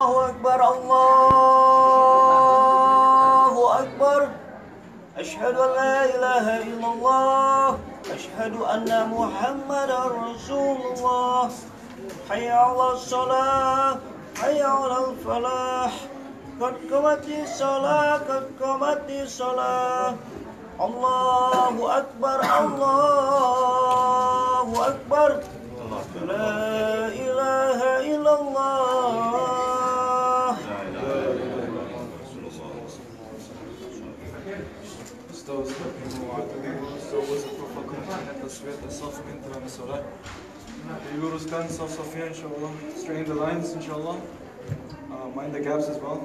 الله أكبر الله أكبر أشهد أن لا إله إلا الله أشهد أن محمدا رسول الله حي على الصلاة حي على الفلاح قد قامت الصلاة قد قامت الصلاة الله أكبر الله أكبر لا إله إلا الله استووا واعتدلوا استووا صفوفكم حين تسوية الصف من تمام الصلاة. You will stand صفين إن شاء الله. Straighten the lines إن شاء الله. Mind the gaps as well.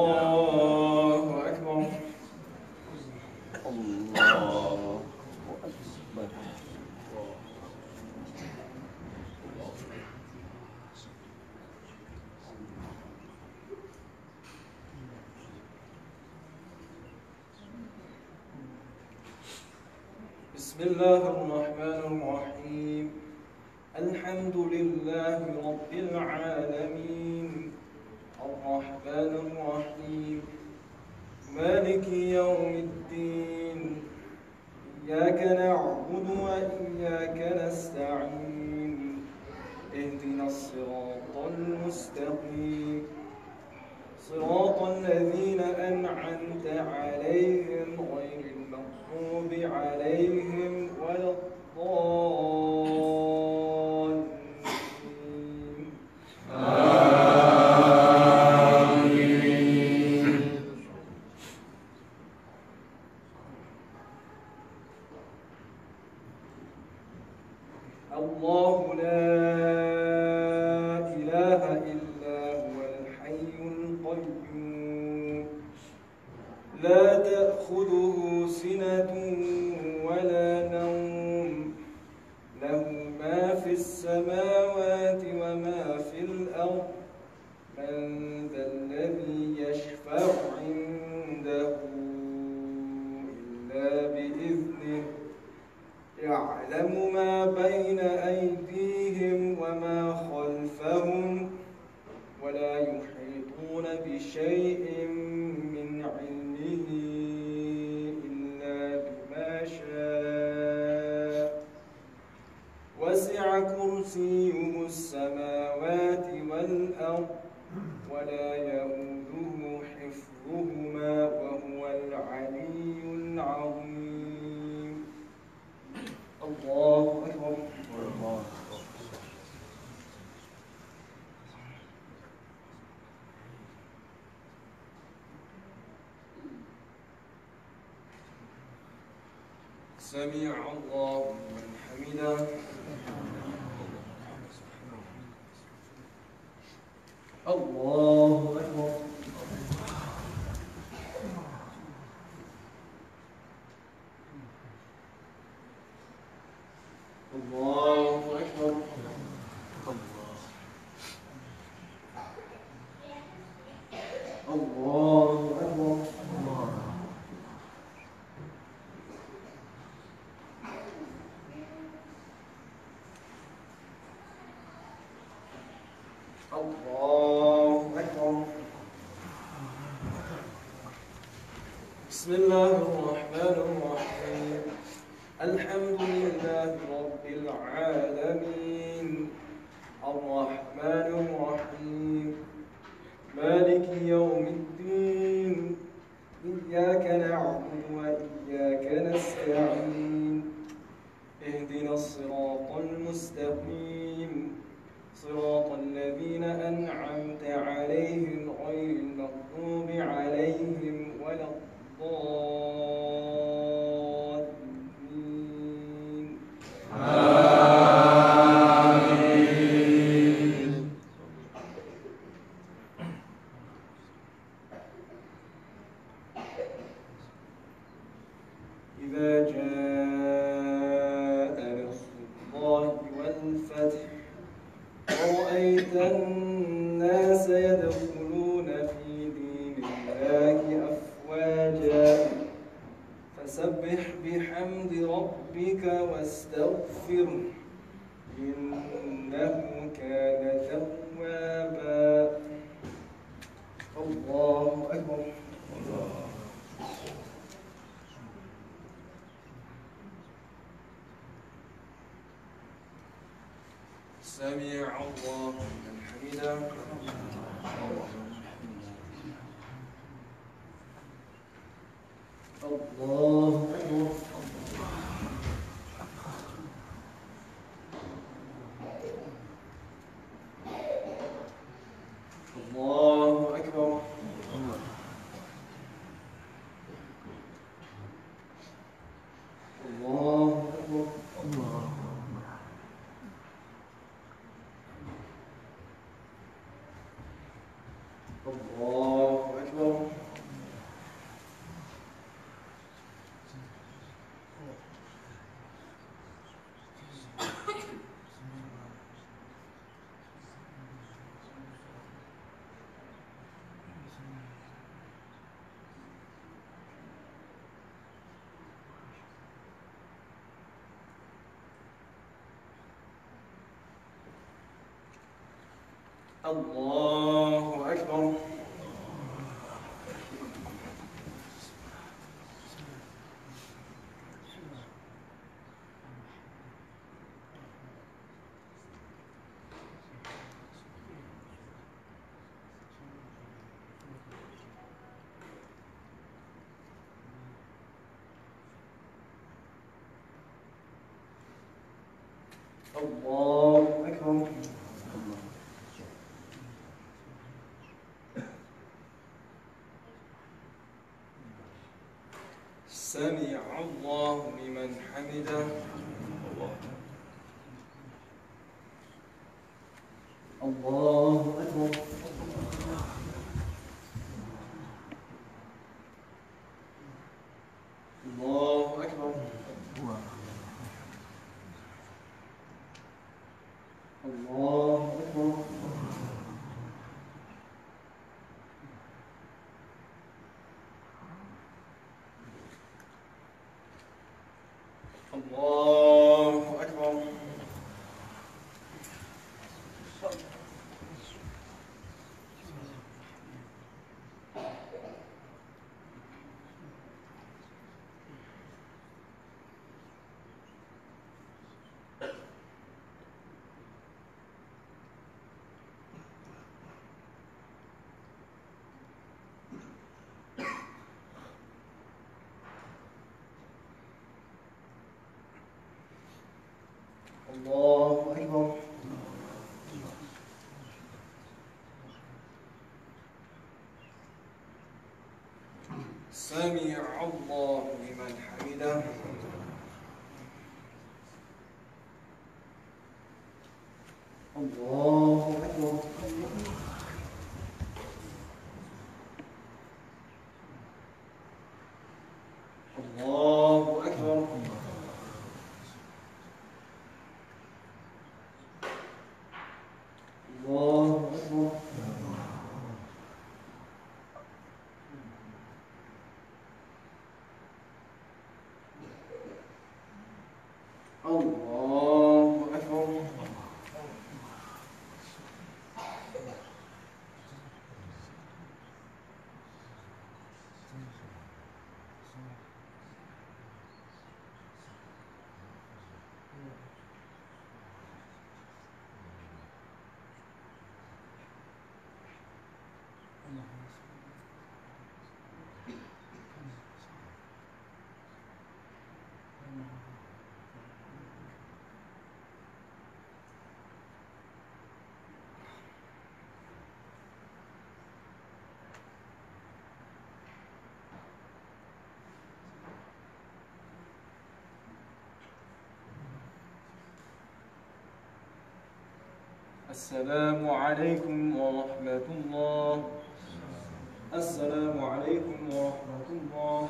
الله أكبر الله أكبر بسم الله الرحمن الرحيم الحمد لله رب العالمين الرحمن الرحيم مالك يوم الدين إياك نعبد وإياك نستعين اهدنا الصراط المستقيم صراط الذين أنعمت عليهم غير المغضوب عليهم ولا الضالين الله لا إله إلا هو الحي القيوم لا تأخذه سنة ولا نوم له ما في السماوات وما في الأرض من ذا الذي يشفع عنده إلا بإذنه يعلم ما بين أيديهم وما خلفهم ولا يحيطون بشيء من علمه إلا بما شاء وسع كرسيه السماوات والأرض ولا يؤوده حفظهما وهو العلي العظيم الله أكبر سمع الله لمن حمده الله أكبر الله أكبر الله أكبر الله أكبر بسم الله الرحمن الرحيم الحمد لله رب العالمين الرحمن الرحيم مالك يوم الدين إياك نعبد وإياك نستعين اهدنا الصراط المستقيم صراط الذين أنعمت عليهم غير المغضوب عليهم ولا الضالين بحمد ربك واستغفره إنه كان توابا. الله أكبر. سمع الله لمن حمده. الله أكبر. الله أكبر. الله أكبر. الله أكبر. الله أكبر. الله أكبر. سمع الله لمن حمده. الله أكبر. الله أكبر. الله أكبر. الله أكبر. الله أكبر. سمع الله لمن حمده. الله أكبر. الله أكبر. الله أكبر. الله أكبر. السلام عليكم ورحمة الله. السلام عليكم ورحمة الله.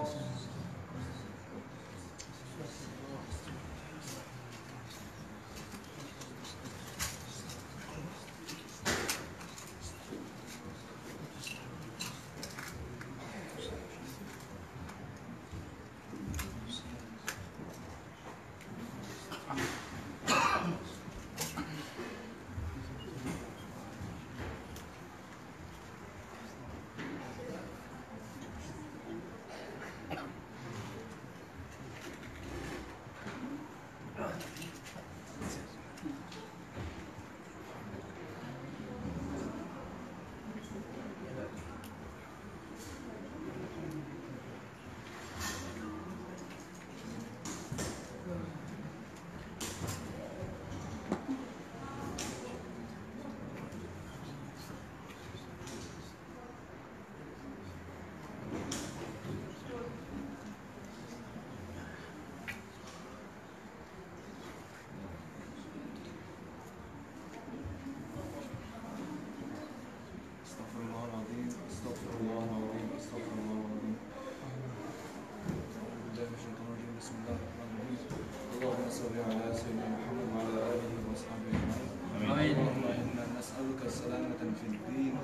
صل على سيدنا محمد وعلى آله وأصحابه أجمعين. آمين. اللهم إنا نسألك سلامة في الدين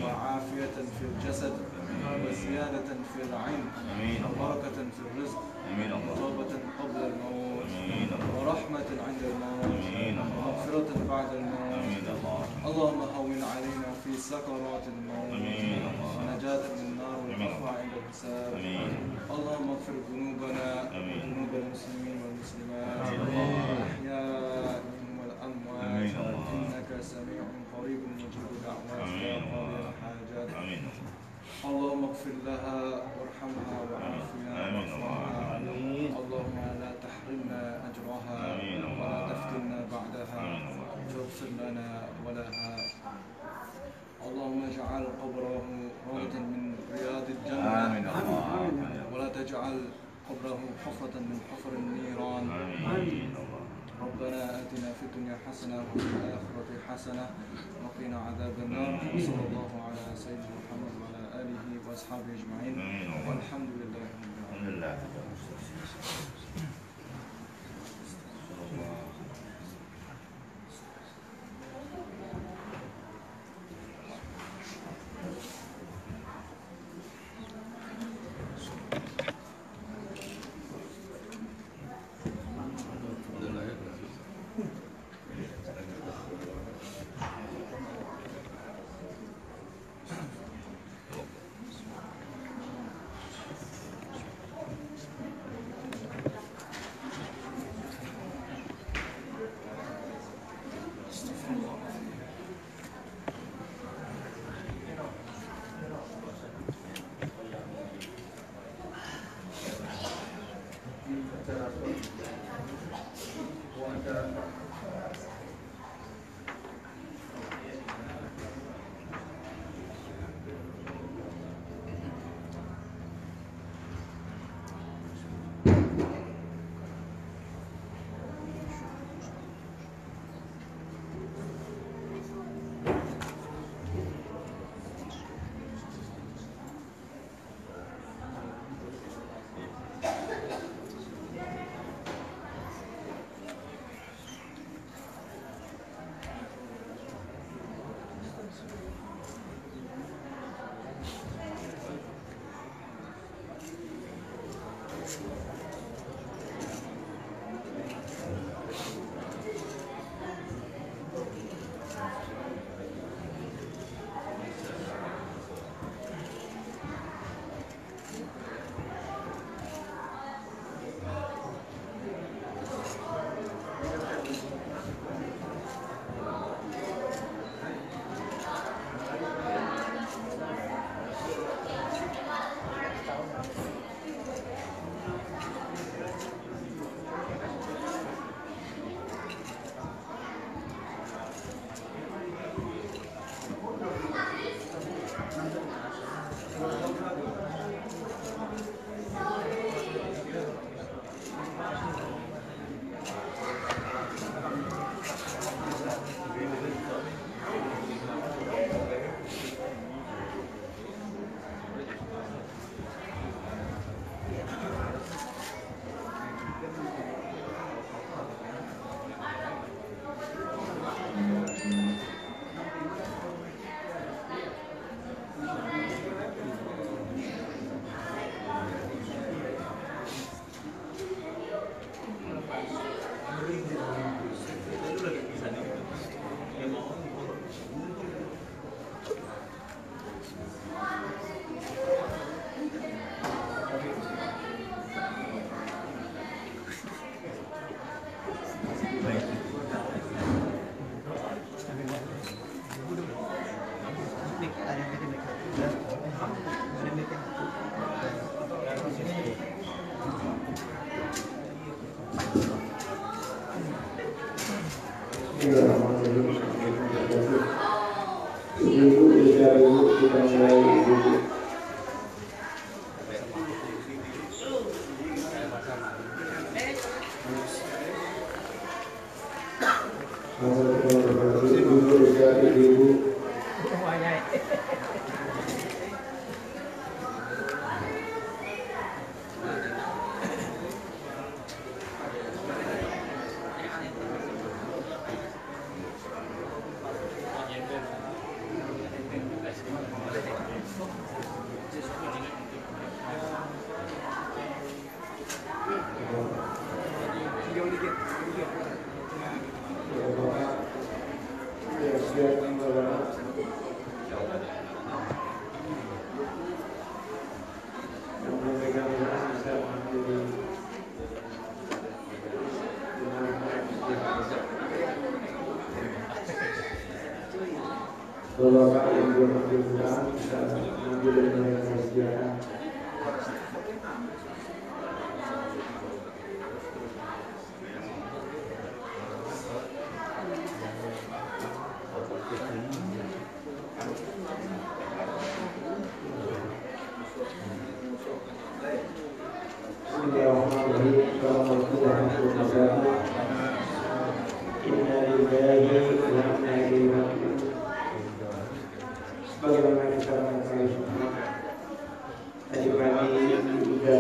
وعافية في الجسد وزيادة في العلم وبركة في الرزق وتوبة قبل الموت ورحمة عند الموت ومغفرة بعد الموت. اللهم هون علينا في سكرات الموت ونجاة من النار والعفو عند الحساب. اللهم اغفر ذنوبنا وذنوب المسلمين والمسلمات الأحياء والأموات إنك سميع قريب مجيب الدعوات يا قاضي الحاجات. اللهم اغفر لها وارحمها وعافنا وارفعها. اللهم لا تحرمنا أجرها ولا تفتنا بعدها فاغفر لنا ولها. اللهم اجعل قبره روضة من رياض الجنة ولا تجعل قبره حفرة من حفر النيران. ربنا آتنا في الدنيا حسنة وفي الآخرة حسنة وقنا عذاب النار. وصلى الله على سيدنا محمد وعلى آله وأصحابه أجمعين والحمد لله رب العالمين. Bapak yang berkenan bisa mengambil dari kesediaan. Bismillahirrahmanirrahim. Assalamualaikum warahmatullahi wabarakatuh. Inna lillahi wa inna ilaihi raji'un. Bagaimana kita mengetahui semua tadi pagi juga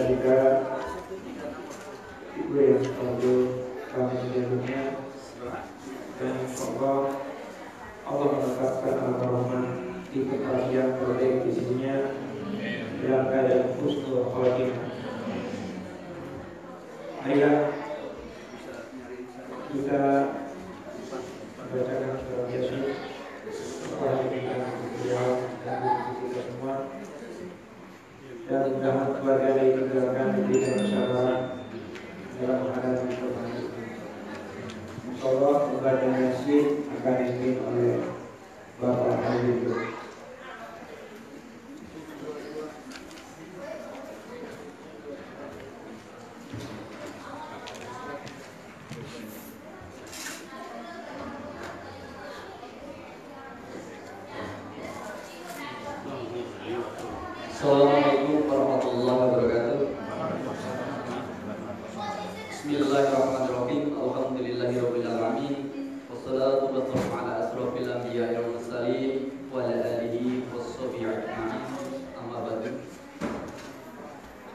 ibu yang selalu kami menjadinya dan Allah menetapkan al-Rahman di tempat yang terbaik di sisinya dalam keadaan husnul khotimah. Marilah kita membacakan surat Yasin setelah kita berdoa dan kita semua, dan mudah-mudahan keluarga yang ditinggalkan diberikan kesabaran dalam menghadapi cobaan itu. Insyaallah membaca Yasin akan dipimpin oleh Bapak Habibur. Assalamualaikum warahmatullahi wabarakatuh. Bismillahirrahmanirrahim. Alhamdulillahirabbil alamin. Wassalatu wassalamu ala asrofil anbiya'i wal mursalin wa ala alihi washabihi ajma'in. Amma ba'du.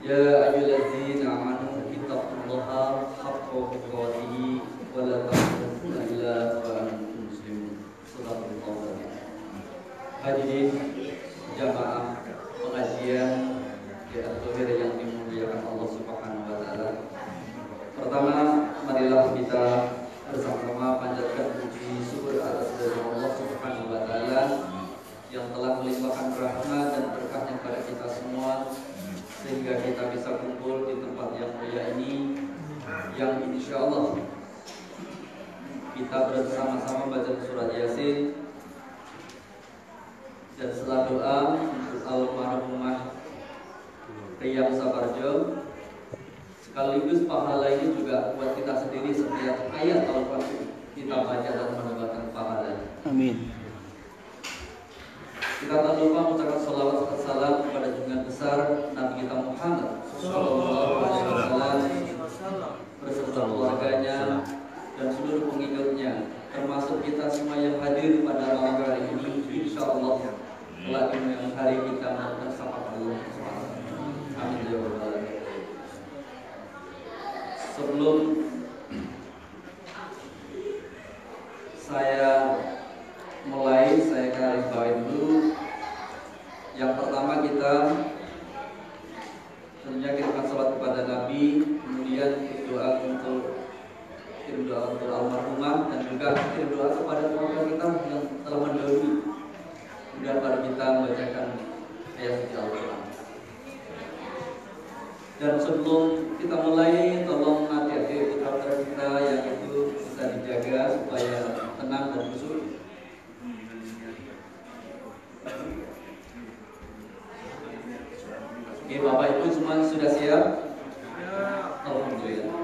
Ya ayyuhalladzina amanu ittaqullaha haqqa tuqatih wa la tamutunna illa wa antum muslimun. Shadaqallahu. Hadirin jamaah pengajian di Al-Zuhir yang dimuliakan Allah Subhanahu wa taala. Pertama, marilah kita bersama-sama panjatkan puji syukur atas dari Allah Subhanahu wa taala yang telah melimpahkan rahmat dan berkahnya kepada kita semua sehingga kita bisa kumpul di tempat yang mulia ini, yang insyaallah kita bersama-sama baca surat Yasin. Dan setelah doa untuk almarhumah Riyam Sabarjo, sekaligus pahala ini juga buat kita sendiri setiap ayat Al-Quran kita baca dan mendapatkan pahala. Amin. Kita tak lupa mengucapkan salawat dan salam kepada junjungan besar Nabi kita Muhammad Sallallahu Alaihi Wasallam beserta keluarganya dan seluruh pengikutnya, termasuk kita semua yang hadir pada malam hari ini. Insyaallah kelak di kemudian hari kita bersama Allah. Amin ya rabbal alamin. Sebelum saya mulai, saya garis bawahi dulu. Yang pertama kita tentunya kita salat kepada Nabi, kemudian doa untuk almarhumah dan juga doa kepada keluarga kita yang telah mendahului. Kemudian baru kita membacakan ayat suci Al-Quran. Dan sebelum kita mulai, tolong hati-hati putra-putra kita yang itu bisa dijaga supaya tenang dan khusyuk. Oke, Bapak Ibu semua sudah siap? Alhamdulillah.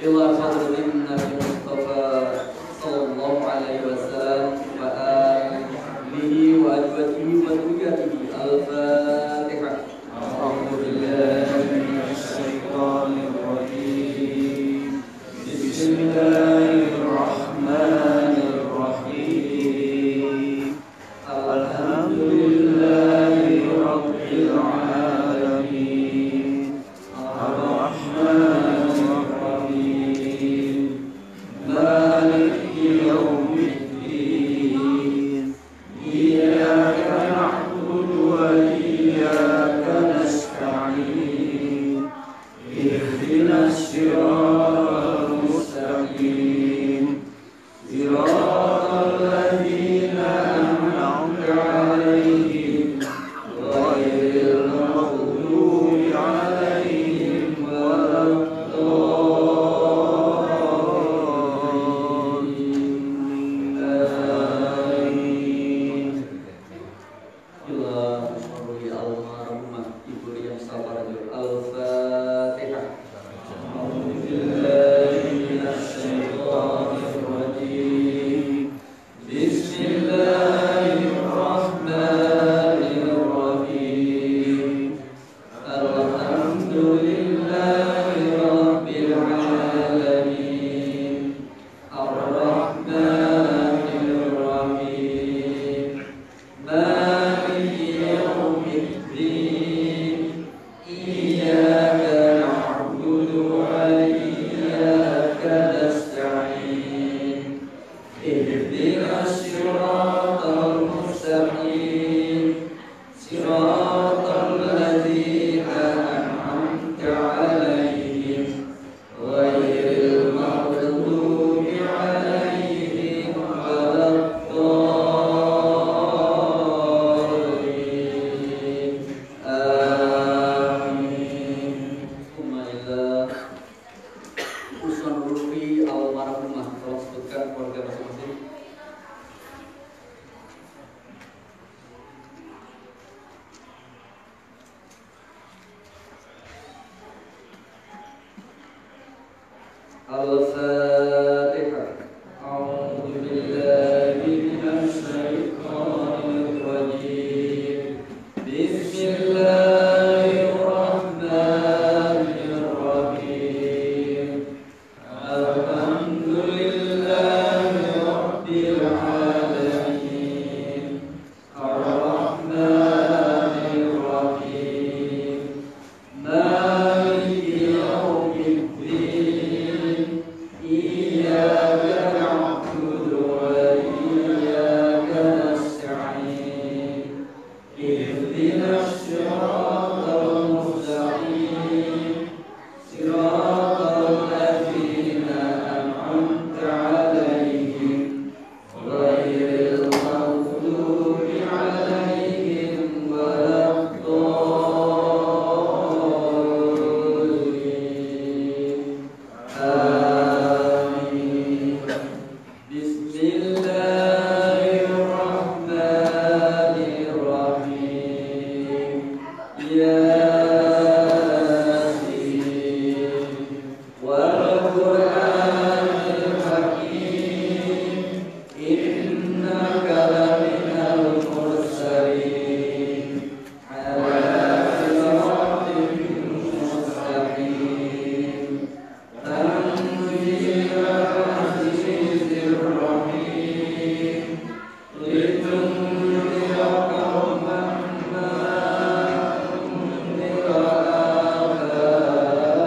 Ila fadlin Nabi Mustafa sallallahu alaihi wasallam wa alihi wa azwajihi wa dzurriyyatihi. Al-Fatihah. A'udzu billahi minasy syaithanir rajim. Bismillahirrahmanirrahim. Alhamdulillahi rabbil alamin. Ar-Rahmanir Rahim. اهدنا الصراط المستقيم صراط الذين أنعمت عليهم غير المغضوب عليهم ولا الضالين آمين. ثم إلى usulan rufi almarhumah, tolong sebutkan keluarga masing-masing. Al-Fatihah. A'udzu billahi minasy syaithanir rajim. Bismillahirrahmanirrahim. Alhamdulillahi rabbil alamin. Ar-Rahmanir Rahim. Maliki yaumiddin. Iyyaka na'budu wa iyyaka nasta'in. Ihdinas siratal mustaqim. Siratal ladzina an'amta 'alaihim ghairil maghdubi 'alaihim waladdallin. Amin. Bismillahirrahmanirrahim. Yasin wal Qur'anil hakim. Innaka laminal mursalin ala siratin mustaqim. Tanzilul azizir rahim. Litunzira qauman ma unzira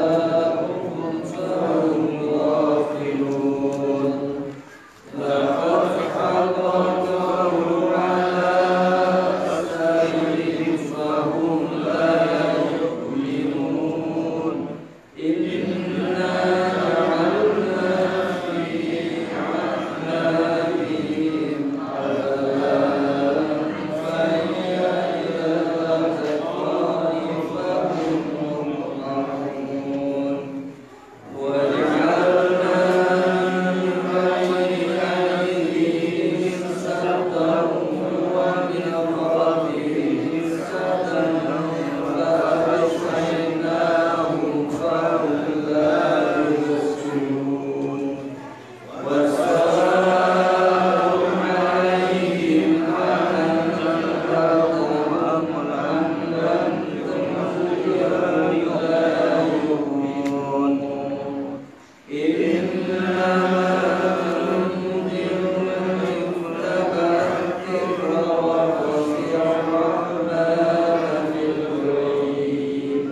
aba'uhum fahum ghafilun. Laqad haqa qawlu 'ala aktharihim fahum la yu'minun. Inna ja'alna fi a'naqihim aghlalan fahiya ilal azqani fahum muqmahun. وَجَعَلْنَا مِنْ بَيْنِ أَيْدِيهِمْ سَدًّا وَمِنْ خَلْفِهِمْ سَدًّا فَأَغْشَيْنَاهُمْ فَهُمْ لَا يُبْصِرُونَ. وَسَوَاءٌ عَلَيْهِمْ أَأَنذَرْتَهُمْ أَمْ لَمْ تُنذِرْهُمْ لَا يُؤْمِنُونَ. إِنَّمَا تُنذِرُ مَنِ اتَّبَعَ الذِّكْرَ وَخَشِيَ الرَّحْمَنَ بِالْغَيْبِ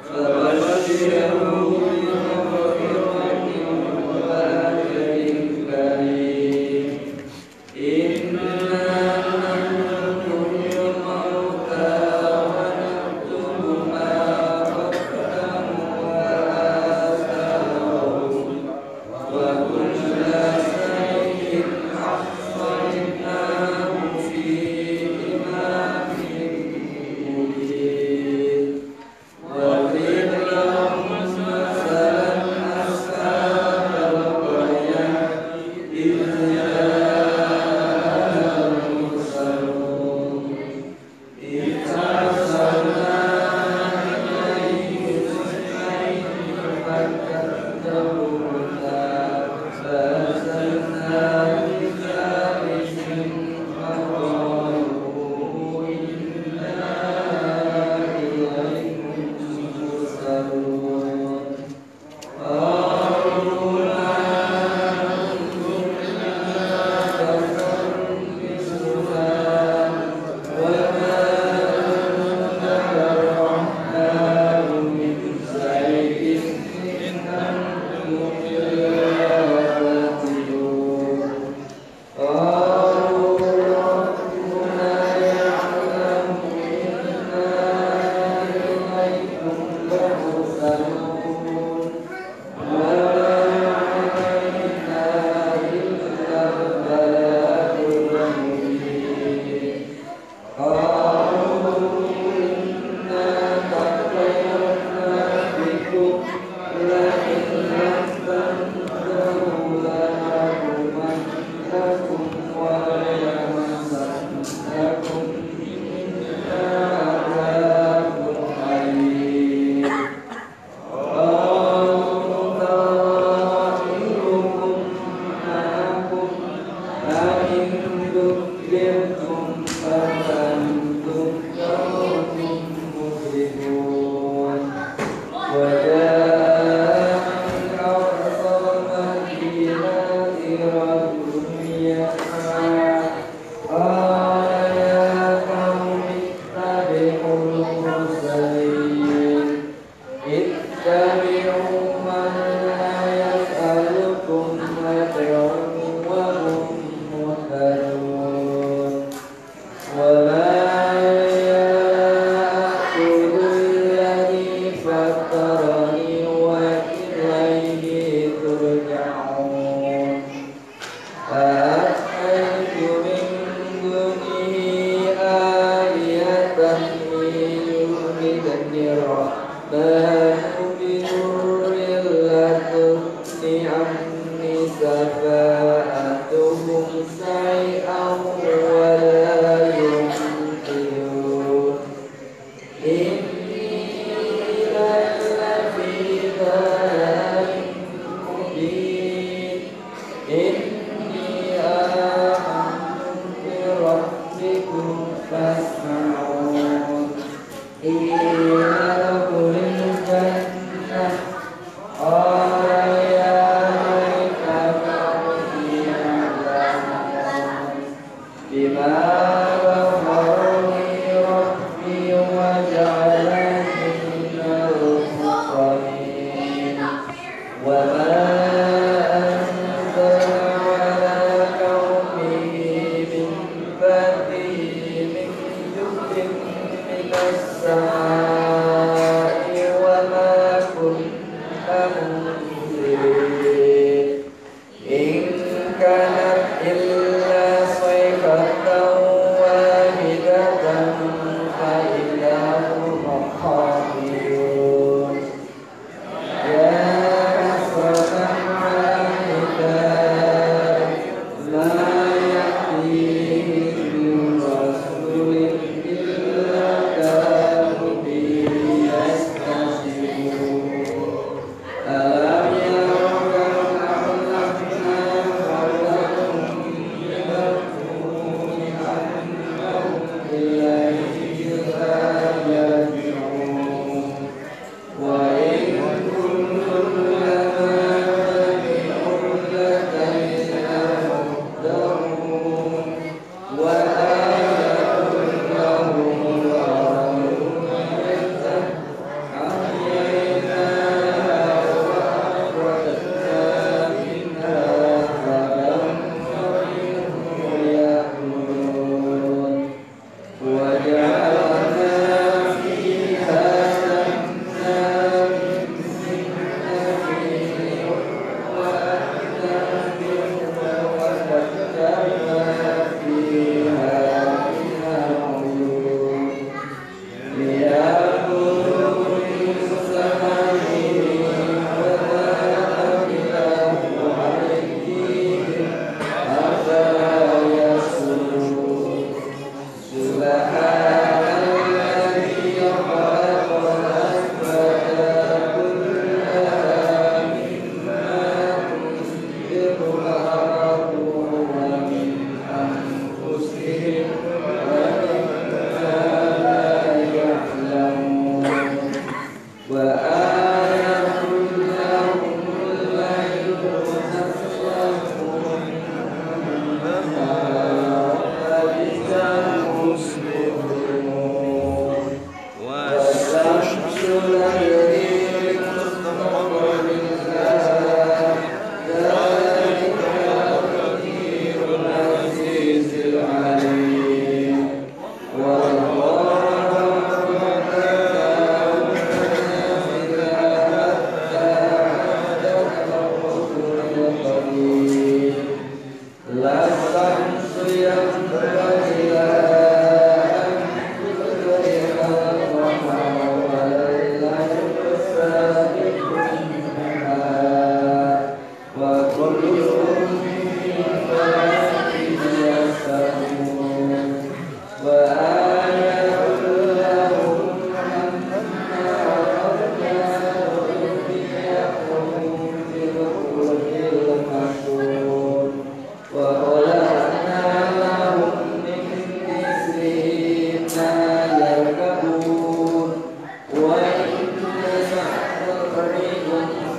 فَبَشِّرْهُ بِمَغْفِرَةٍ وَأَجْرٍ كَرِيمٍ. إِنَّا نُحْيِي الْمَوْتَى وَنَكْتُبُ مَا قَدَّمُوا وَآثَارَهُمْ وَكُلَّ شَيْءٍ أَحْصَيْنَاهُ فِي إِمَامٍ مُبِينٍ. وَاضْرِبْ لَهُم مَّثَلًا أَصْحَابَ الْقَرْيَةِ إِذْ جَاءَهَا الْمُرْسَلُونَ إِذْ أَرْسَلْنَا إِلَيْهِمُ اثْنَيْنِ فَكَذَّبُوهُمَا فَأَزْلَفْنَا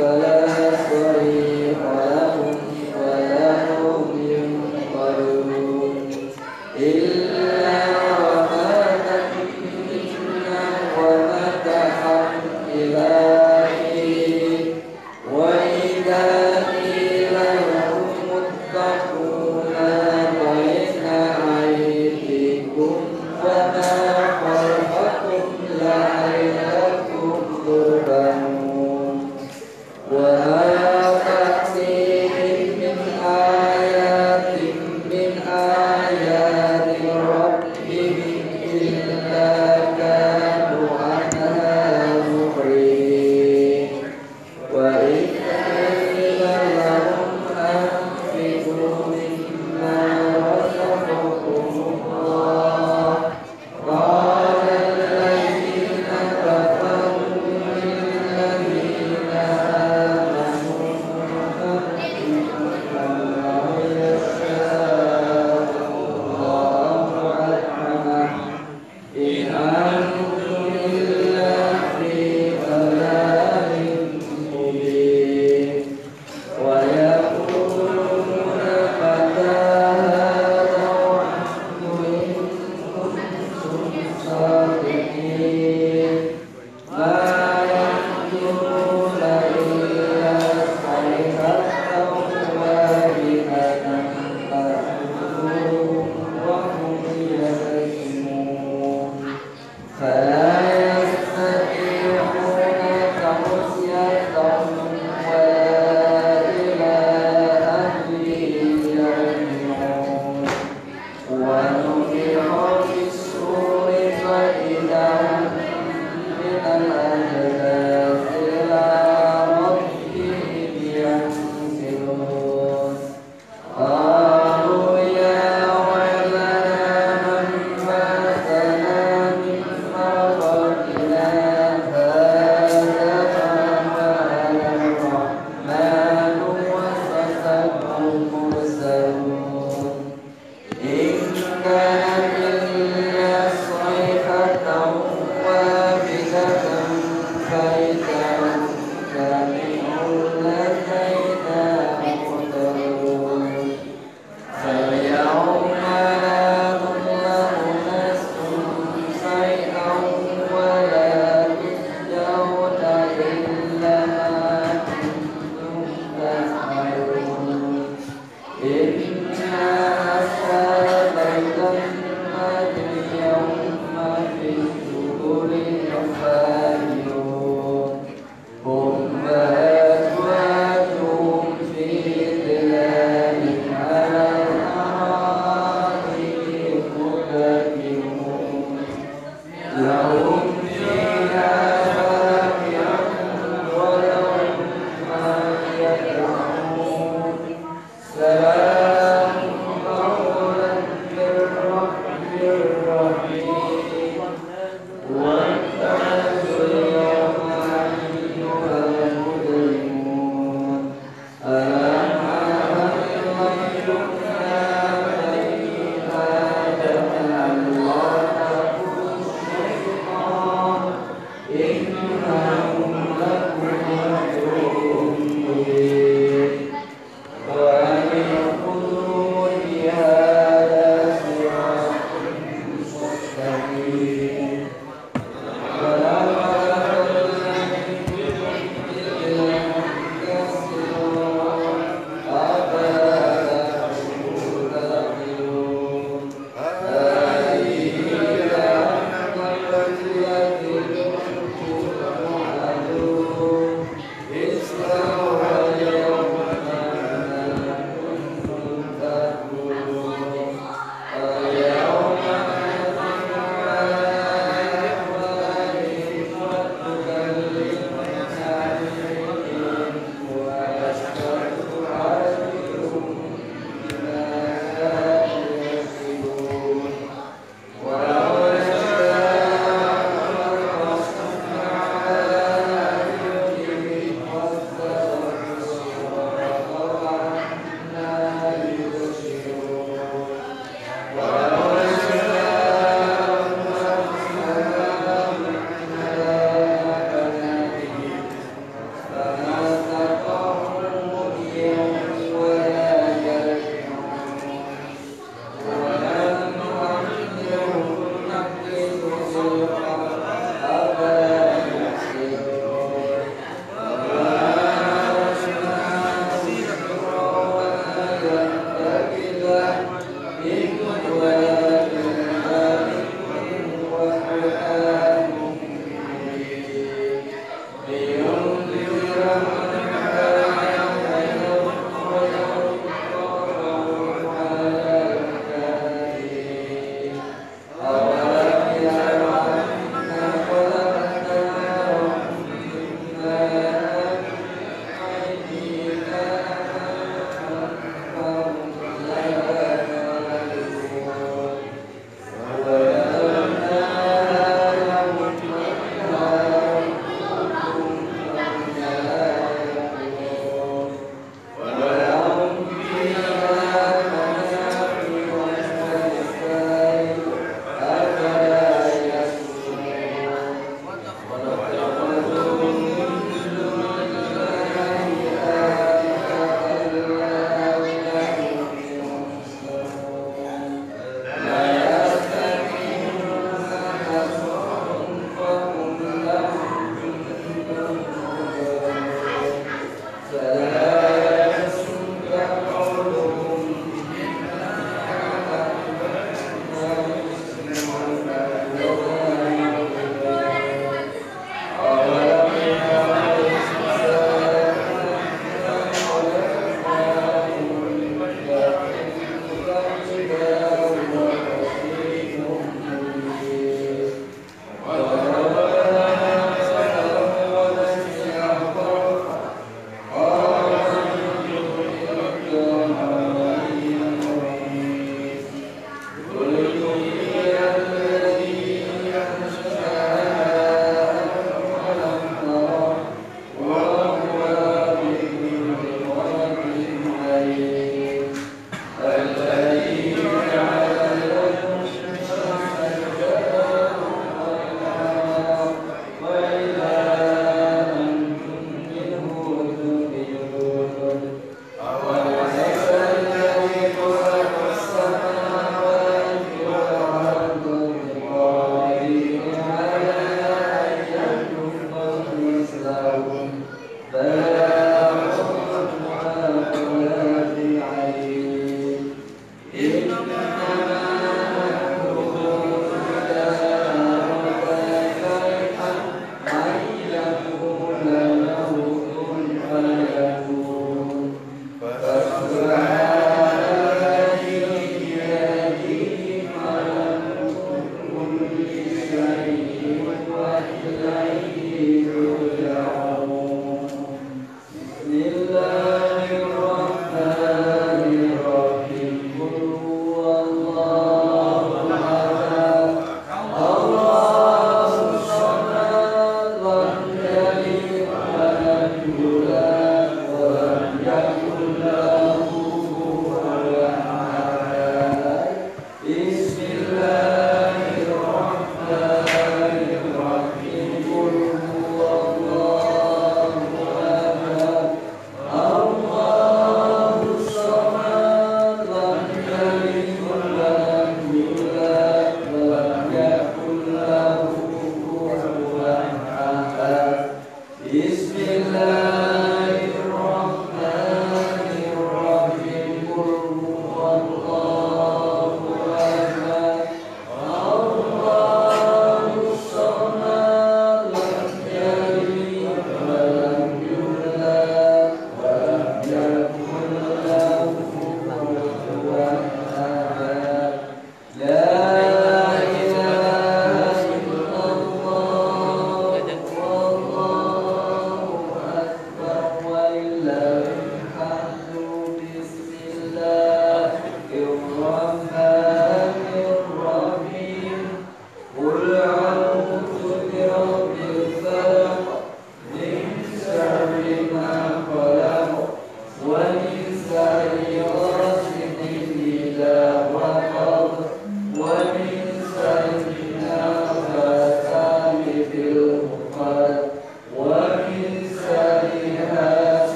فلا صريخ لهم يحذرون إن كانت إلا صيحة واحدة فإذا هم جميع لدينا محضرون فاليوم لا تظلم نفس شيئا ولا تجزون إلا ما كنتم تعملون إن أصحاب الجنة اليوم في السرور يحفرون هم وأزواجهم في ظلال على الأرائك متكئون لهم فيها فاكهة ولهم ما يدعون سلام قولا من رب رحيم وامتازوا اليوم أيها المجرمون ألم أعهد إليكم يا بني آدم أن لا تأكلوا الشيطان إنه لكم عدو مبين وأن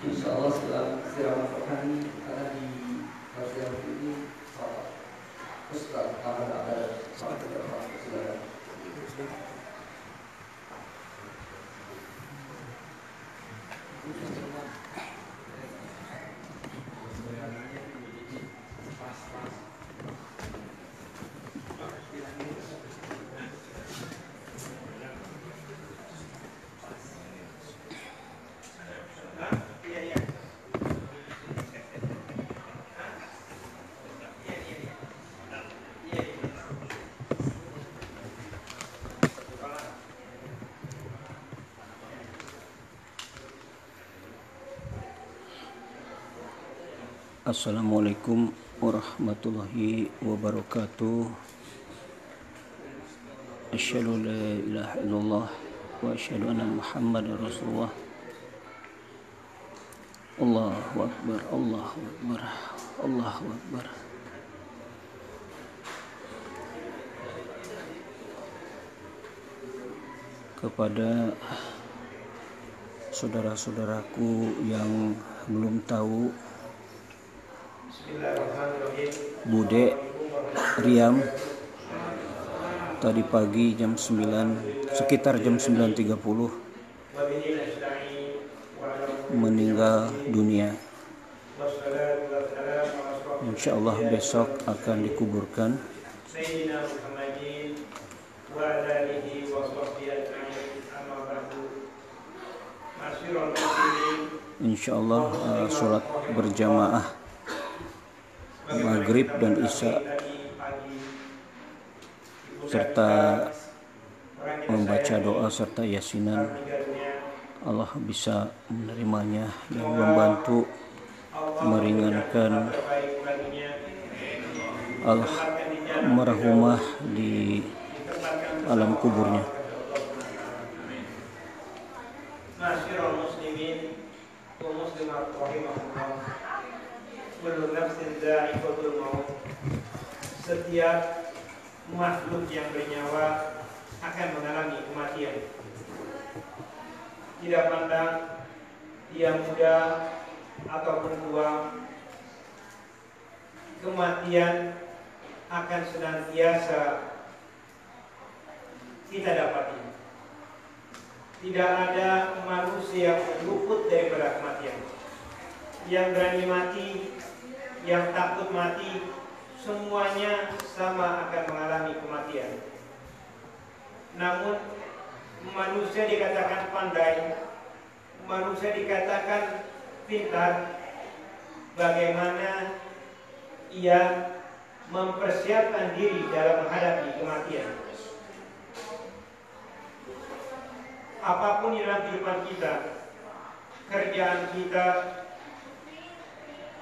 Insyaallah setelah istirahat rohani akan di kajian ini Ustaz Ahmad Abdul silakan. Assalamualaikum warahmatullahi wabarakatuh. Asyhadu an la ilaha illallah wa asyhadu anna Muhammadar Rasulullah. Allahu akbar, Allahu akbar, Allahu akbar. Kepada saudara-saudaraku yang belum tahu, Bude Riam tadi pagi jam 9, sekitar jam 9.30 meninggal dunia. Insya Allah besok akan dikuburkan. Insya Allah sholat berjamaah Maghrib dan Isya serta membaca doa serta yasinan, Allah bisa menerimanya dan membantu meringankan almarhumah di alam kuburnya. Setiap makhluk yang bernyawa akan mengalami kematian. Tidak pandang dia muda ataupun tua, kematian akan senantiasa kita dapati. Tidak ada manusia yang luput daripada kematian. Yang berani mati, yang takut mati, semuanya sama akan mengalami kematian. Namun manusia dikatakan pandai, manusia dikatakan pintar, bagaimana ia mempersiapkan diri dalam menghadapi kematian. Apapun di dalam kehidupan kita, kerjaan kita,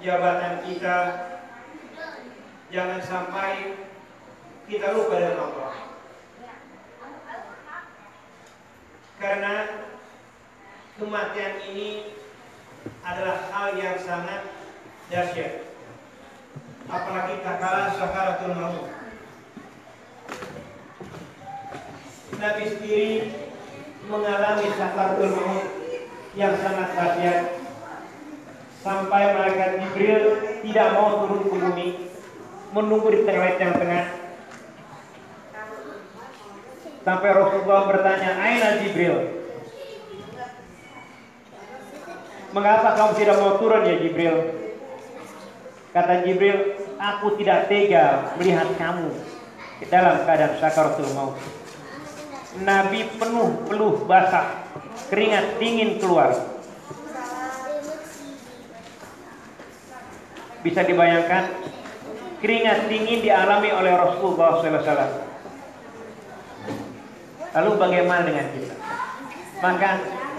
jabatan kita, jangan sampai kita lupa dengan Allah. Karena kematian ini adalah hal yang sangat dahsyat. Apalagi tak kalah sakaratul maut. Nabi sendiri mengalami sakaratul maut yang sangat dahsyat, sampai malaikat Jibril tidak mau turun ke bumi, menunggu di toilet yang tengah. Sampai Rasulullah bertanya, "Aina Jibril? Mengapa kamu tidak mau turun ya Jibril?" Kata Jibril, "Aku tidak tega melihat kamu dalam keadaan sakaratul maut." Nabi peluh basah, keringat dingin keluar. Bisa dibayangkan keringat dingin dialami oleh Rasulullah SAW. Lalu bagaimana dengan kita? Maka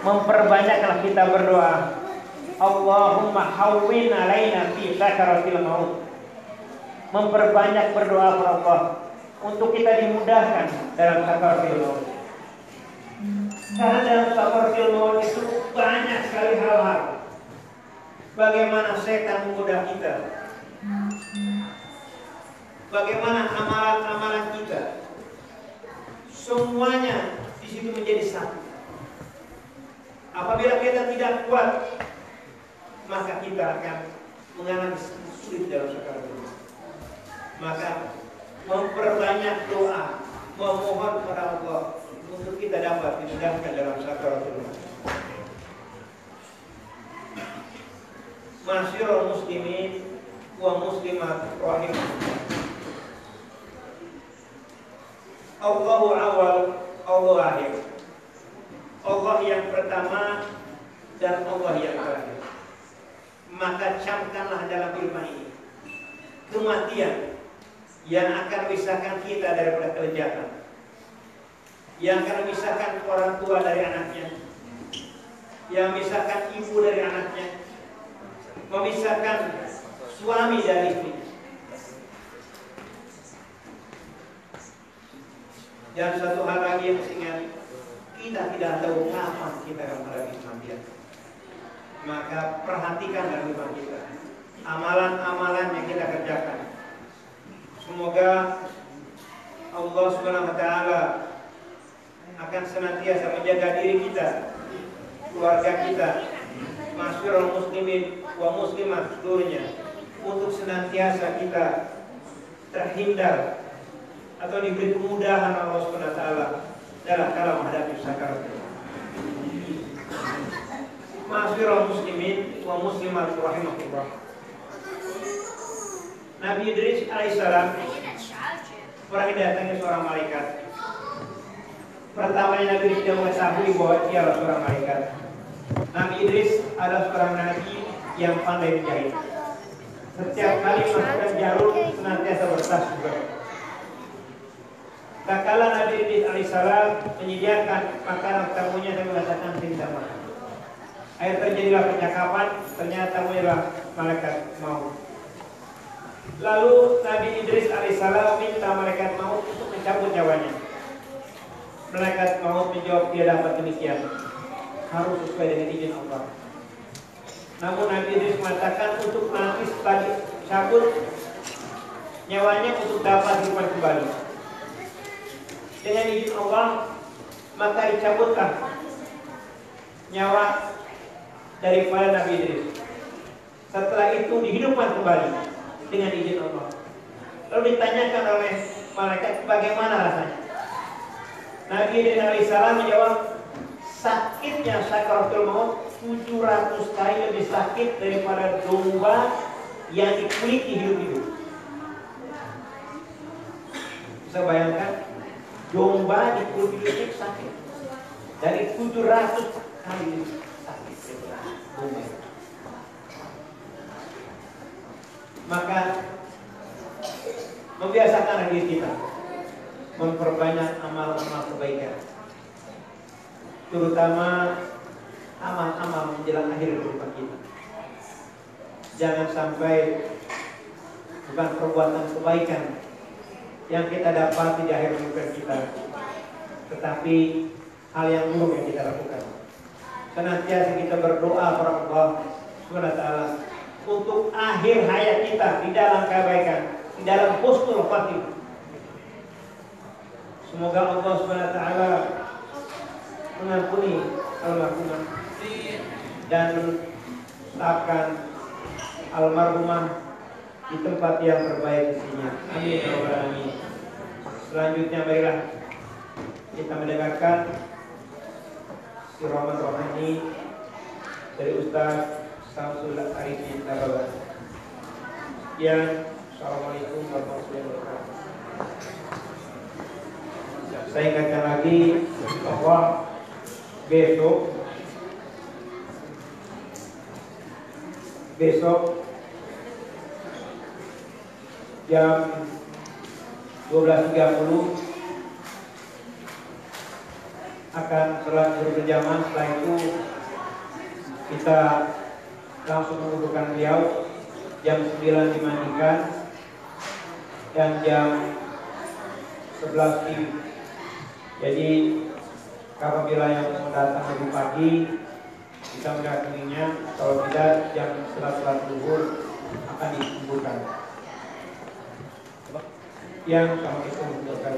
memperbanyaklah kita berdoa. Allahumma hawwin alaina fi sakaratil maut. Memperbanyak berdoa kepada Allah untuk kita dimudahkan dalam sakaratil maut. Karena dalam sakaratil maut itu banyak sekali hal-hal. Bagaimana setan menggoda kita, bagaimana amalan-amalan kita, semuanya di situ menjadi satu. Apabila kita tidak kuat, maka kita akan mengalami sulit dalam sakaratul maut. Maka memperbanyak doa, memohon kepada Allah untuk kita dapat dimudahkan dalam sakaratul maut. Masyarul muslimin wa muslimat rahimahullah. Allahu awal, Allah akhir. Allah yang pertama dan Allah yang terakhir. Maka camkanlah dalam ilmu ini kematian yang akan memisahkan kita daripada kelejatan, yang akan memisahkan orang tua dari anaknya, yang memisahkan ibu dari anaknya, memisahkan suami dari istri. Dan satu hal lagi yang harus ingat, kita tidak tahu kapan kita akan menghadapi kematian. Maka perhatikan dalam iman kita, amalan-amalan yang kita kerjakan. Semoga Allah Subhanahu wa taala akan senantiasa menjaga diri kita, keluarga kita, masyarul muslimin wa muslimat seluruhnya, untuk senantiasa kita terhindar atau diberi kemudahan Allah Subhanahu wa taala dalam kala menghadapi sakarat. Masyarul muslimin wa muslimat rahimahullah. Nabi Idris alaihissalam pernah didatangi seorang malaikat. Pertamanya Nabi Idris tidak mengetahui bahwa dia adalah seorang malaikat. Nabi Idris adalah seorang nabi yang pandai menjahit. Setiap kali masukkan jarum senantiasa bertasbih. Tak kala Nabi Idris alaihissalam menyediakan makanan tamunya dan mengatakan tidak makan. Akhirnya terjadilah percakapan, ternyata tamunya adalah malaikat maut. Lalu Nabi Idris alaihissalam minta malaikat maut untuk mencabut nyawanya. Malaikat maut menjawab tidak dapat demikian, harus sesuai dengan izin Allah. Namun Nabi Idris mengatakan untuk nanti setelah dicabut nyawanya untuk dapat disimpan kembali dengan izin Allah, maka dicabutlah nyawa daripada Nabi Idris. Setelah itu dihidupkan kembali dengan izin Allah. Lalu ditanyakan oleh malaikat bagaimana rasanya. Nabi Idris alaihissalam menjawab, sakitnya sakaratul maut 700 kali lebih sakit daripada domba yang dikuliti hidup-hidup. Bisa bayangkan, domba dikuliti hidup sakit dari 700 kali lebih sakit daripada domba. Maka membiasakan diri kita memperbanyak amal-amal kebaikan, terutama amal-amal menjelang akhir kehidupan kita. Jangan sampai bukan perbuatan kebaikan yang kita dapat di akhir kehidupan kita, tetapi hal yang buruk yang kita lakukan. Senantiasa kita berdoa kepada Allah Subhanahu wa taala untuk akhir hayat kita di dalam kebaikan, di dalam husnul khatimah. Semoga Allah Subhanahu wa taala mengampuni almarhumah dan menetapkan almarhumah di tempat yang terbaik isinya. Amin ya rabbal alamin. Selanjutnya marilah kita mendengarkan siraman rohani dari Ustaz Samsul Arifin Nabawi. Assalamualaikum warahmatullahi wabarakatuh. Saya ingatkan lagi bahwa besok jam 12.30 akan sholat berjamaah. Setelah itu kita langsung menguburkan beliau. Jam 9 dimandikan dan jam 11 TV. Jadi apabila yang mau datang lebih pagi bisa mendahulunya, kalau tidak jam setelah sholat zuhur akan dikuburkan. Yang sama itu menguburkan.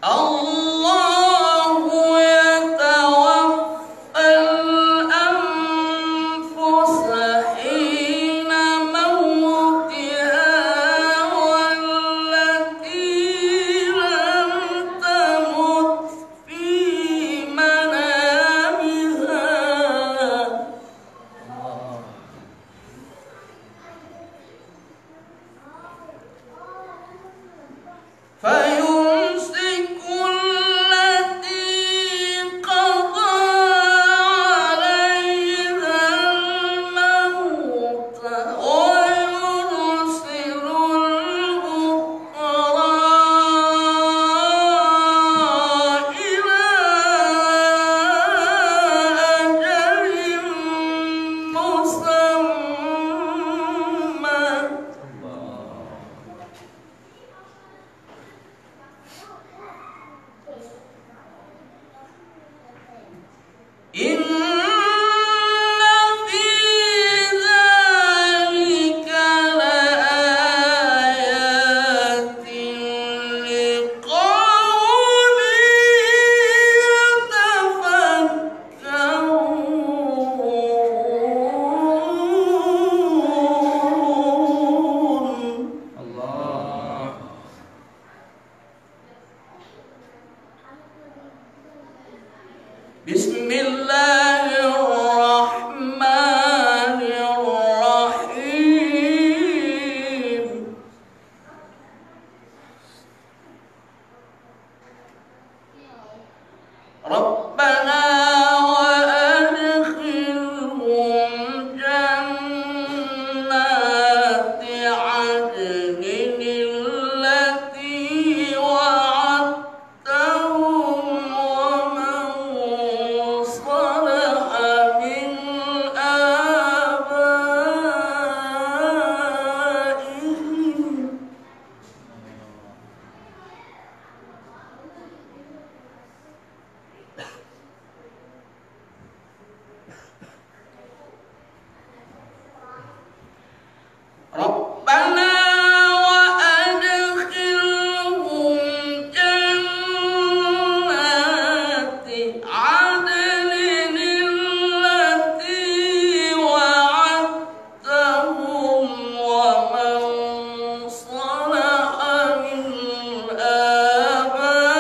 Allahu Bismillahirrahmanirrahim. Rabbana wa adkhilhum jannati adnin allati wa'adtahum wa man salaha min abaihim. Rabbana wa adkhilhum jannati adnin allati wa'adtahum wa man salaha min abaihim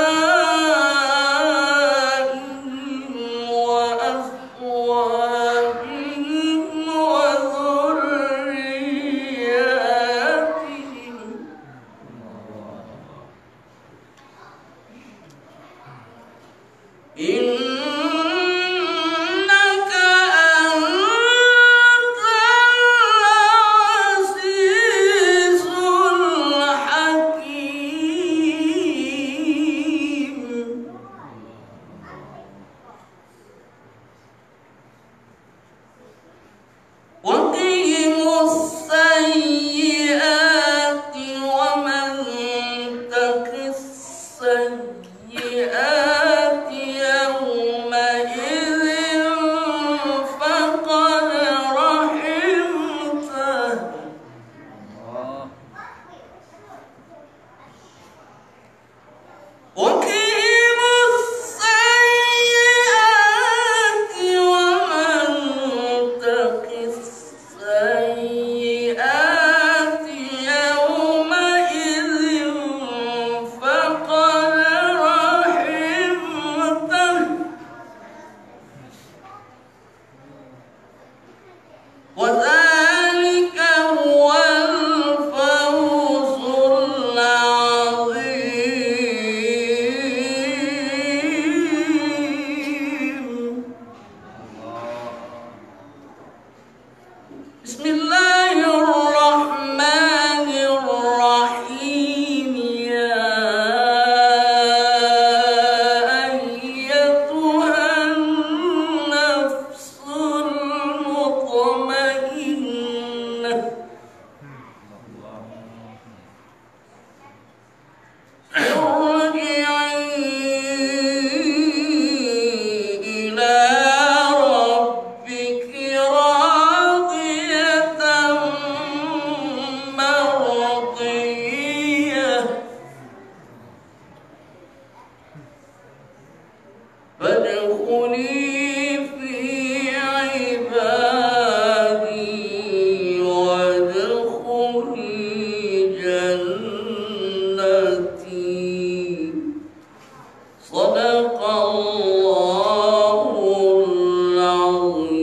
wa azwajihim wa dhurriyyatihim. Innaka antal azizul hakim. Waqihimus sayyi'ati wa man taqis sayyi'ati yawma idzin faqad rahimtah. Waqihimus sayyi'ati wa man taqis sayyi'ati yawma idzin faqad rahimtah. Wa dzalika huwal fawzul 'azim. Bismillahirrahmanirrahim. Ya ayyatuhan nafsul mutmainnah, irji'i ila rabbiki radiyatan mardiyah, fadkhuli fi ibadi wadkhuli jannati. Sadaqallahul azim.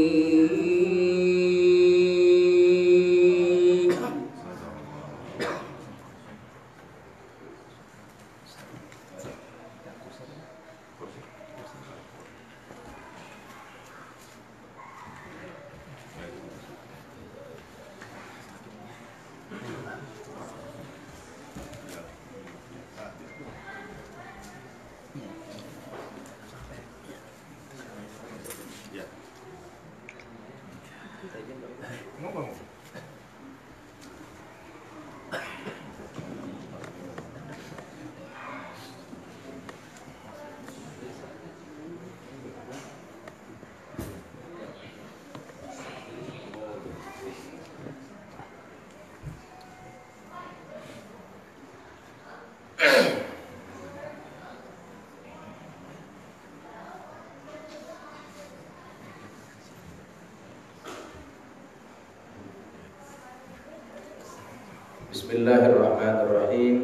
Bismillahirrahmanirrahim.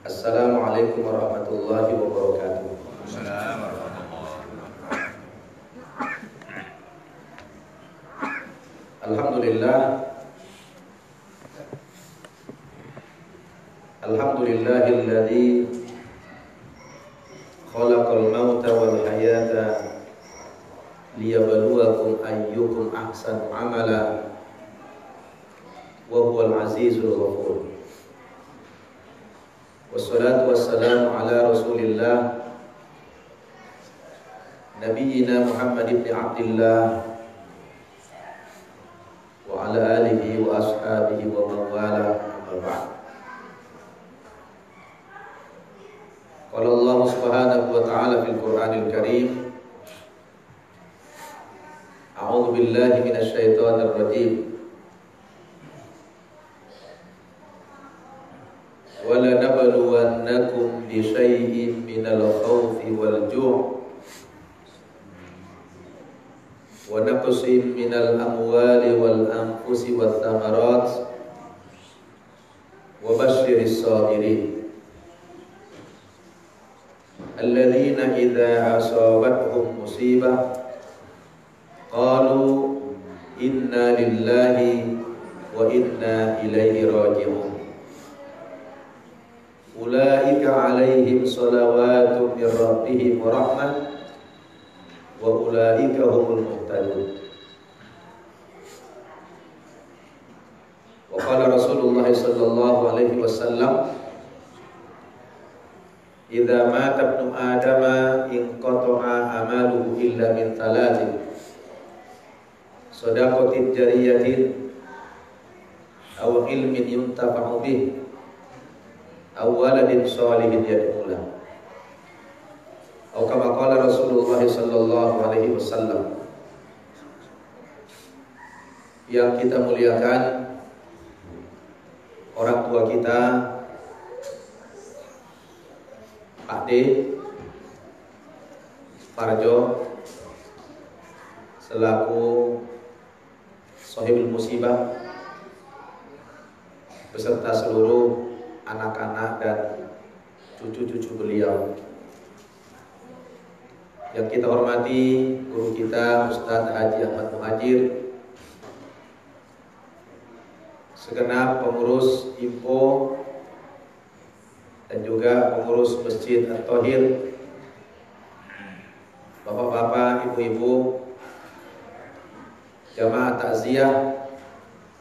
Assalamualaikum warahmatullahi wabarakatuh. Alhamdulillahilladzi khalaqal mauta wal hayata liyabluwakum ayyukum ahsanu amala wa huwal azizul ghafur. Wassalatu wassalamu ala Rasulillah Nabiyyina Muhammad ibn Abdillah wa ala alihi wa ashabihi wa man wala, amma ba'd. Qala Allah subhanahu wa ta'ala fil Qur'anil Karim, a'udzu billahi minasy syaithanir rajim. Wa la nabluwannakum bi syai'in minal khawfi wal ju' wa naqsin minal amwali wal anfusi wath thamarat wa basyiris sabirin alladzina idza asabatuhum musibah qalu inna lillahi wa inna ilaihi raji'un. Ulaika alaihim salawatu min rabbihim wa rahmah wa ulaika humul muhtadun. Wa qala Rasulullah sallallahu alaihi wasallam, idza mata ibnu adama inqata'a amaluhu illa min thalathin, shadaqatin jariyatin aw ilmin yuntafa'u bih aw waladin shalihin yad'u lahu. Atau kama qala Rasulullah sallallahu alaihi wasallam. Yang kita muliakan, orang tua kita, Pak D Parjo selaku Shahibul Musibah beserta seluruh anak-anak dan cucu-cucu beliau. Yang kita hormati guru kita Ustadz Haji Ahmad Muhajir, segenap pengurus IMPO dan juga pengurus Masjid At-Thahir, bapak-bapak, ibu-ibu, jamaah takziah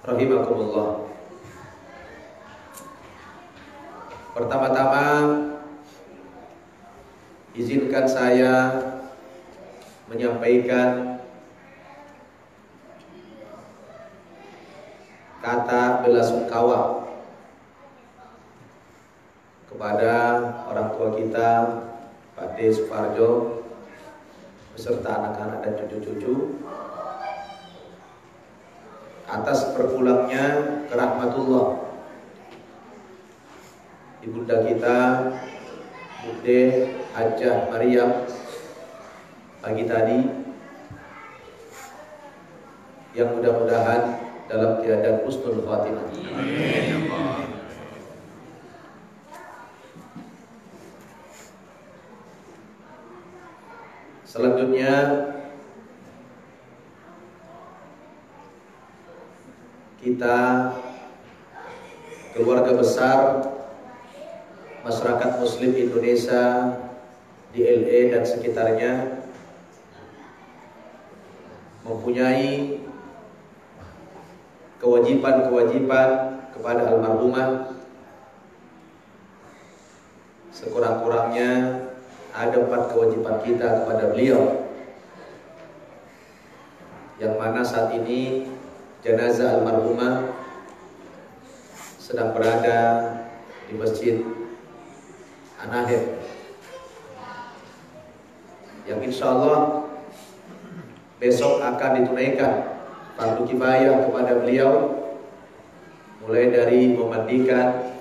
rahimakumullah. Pertama-tama izinkan saya menyampaikan kata belasungkawa kepada orang tua kita Pak D Suparjo beserta anak-anak dan cucu-cucu atas berpulangnya ke rahmatullah ibunda kita Bude Hajjah Maryam pagi tadi, yang mudah-mudahan dalam keadaan husnul khatimah. Amin. Selanjutnya kita keluarga besar masyarakat Muslim Indonesia di LA dan sekitarnya mempunyai kewajiban-kewajiban kepada almarhumah. Sekurang-kurangnya ada 4 kewajiban kita kepada beliau, yang mana saat ini jenazah almarhumah sedang berada di Masjid An-Nahir, yang insya Allah besok akan ditunaikan fardu kifayah kepada beliau, mulai dari memandikan,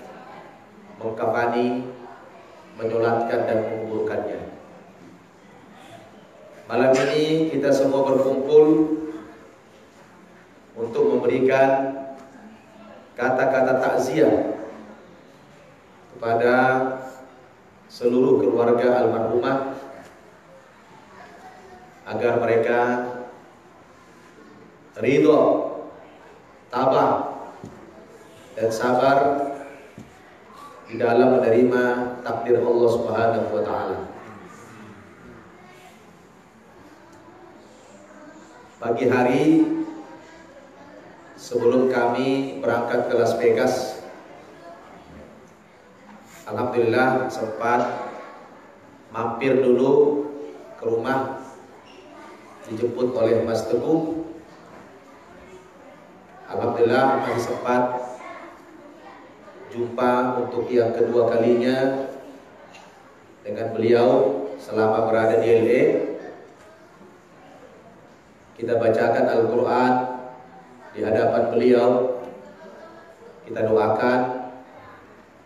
mengkafani, menyolatkan dan menguburkannya. Malam ini kita semua berkumpul untuk memberikan kata-kata takziah kepada seluruh keluarga almarhumah agar mereka ridho, tabah, dan sabar di dalam menerima takdir Allah Subhanahu wa taala. Pagi hari sebelum kami berangkat ke Las Vegas, alhamdulillah sempat mampir dulu ke rumah, dijemput oleh Mas Teguh. Alhamdulillah masih sempat jumpa untuk yang kedua kalinya dengan beliau selama berada di LA. Kita bacakan Al-Quran di hadapan beliau, kita doakan,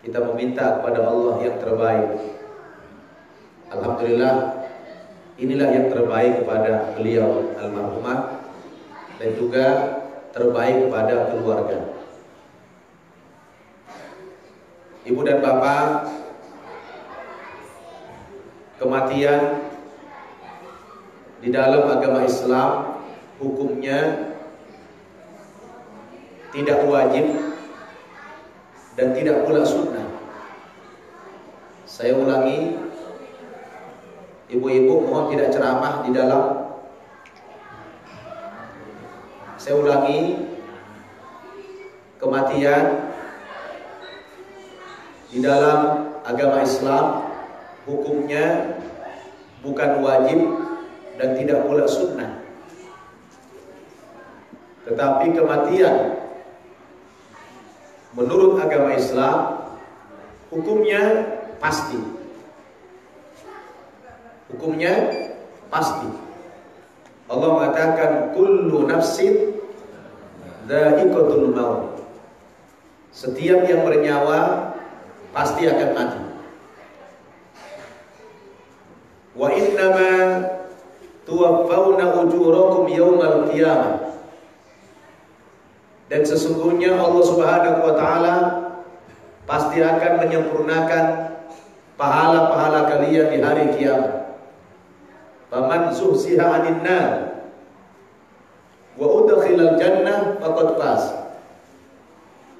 kita meminta kepada Allah yang terbaik. Alhamdulillah, inilah yang terbaik kepada beliau almarhumah dan juga terbaik kepada keluarga. Ibu dan bapak, kematian di dalam agama Islam hukumnya tidak wajib dan tidak pula sunnah. Saya ulangi, ibu-ibu mohon tidak ceramah di dalam. Saya ulangi, kematian di dalam agama Islam hukumnya bukan wajib dan tidak pula sunnah. Tetapi kematian menurut agama Islam hukumnya pasti. Hukumnya pasti. Allah mengatakan kullu nafsin dha'iqatul maut. Setiap yang bernyawa pasti akan mati. Wa innama tuwaffawna ujurakum yaumal qiyamah. Dan sesungguhnya Allah Subhanahu wa taala pasti akan menyempurnakan pahala-pahala kalian di hari kiamat. Faman zuhziha 'anil nar wa udkhilal jannah faqad faz.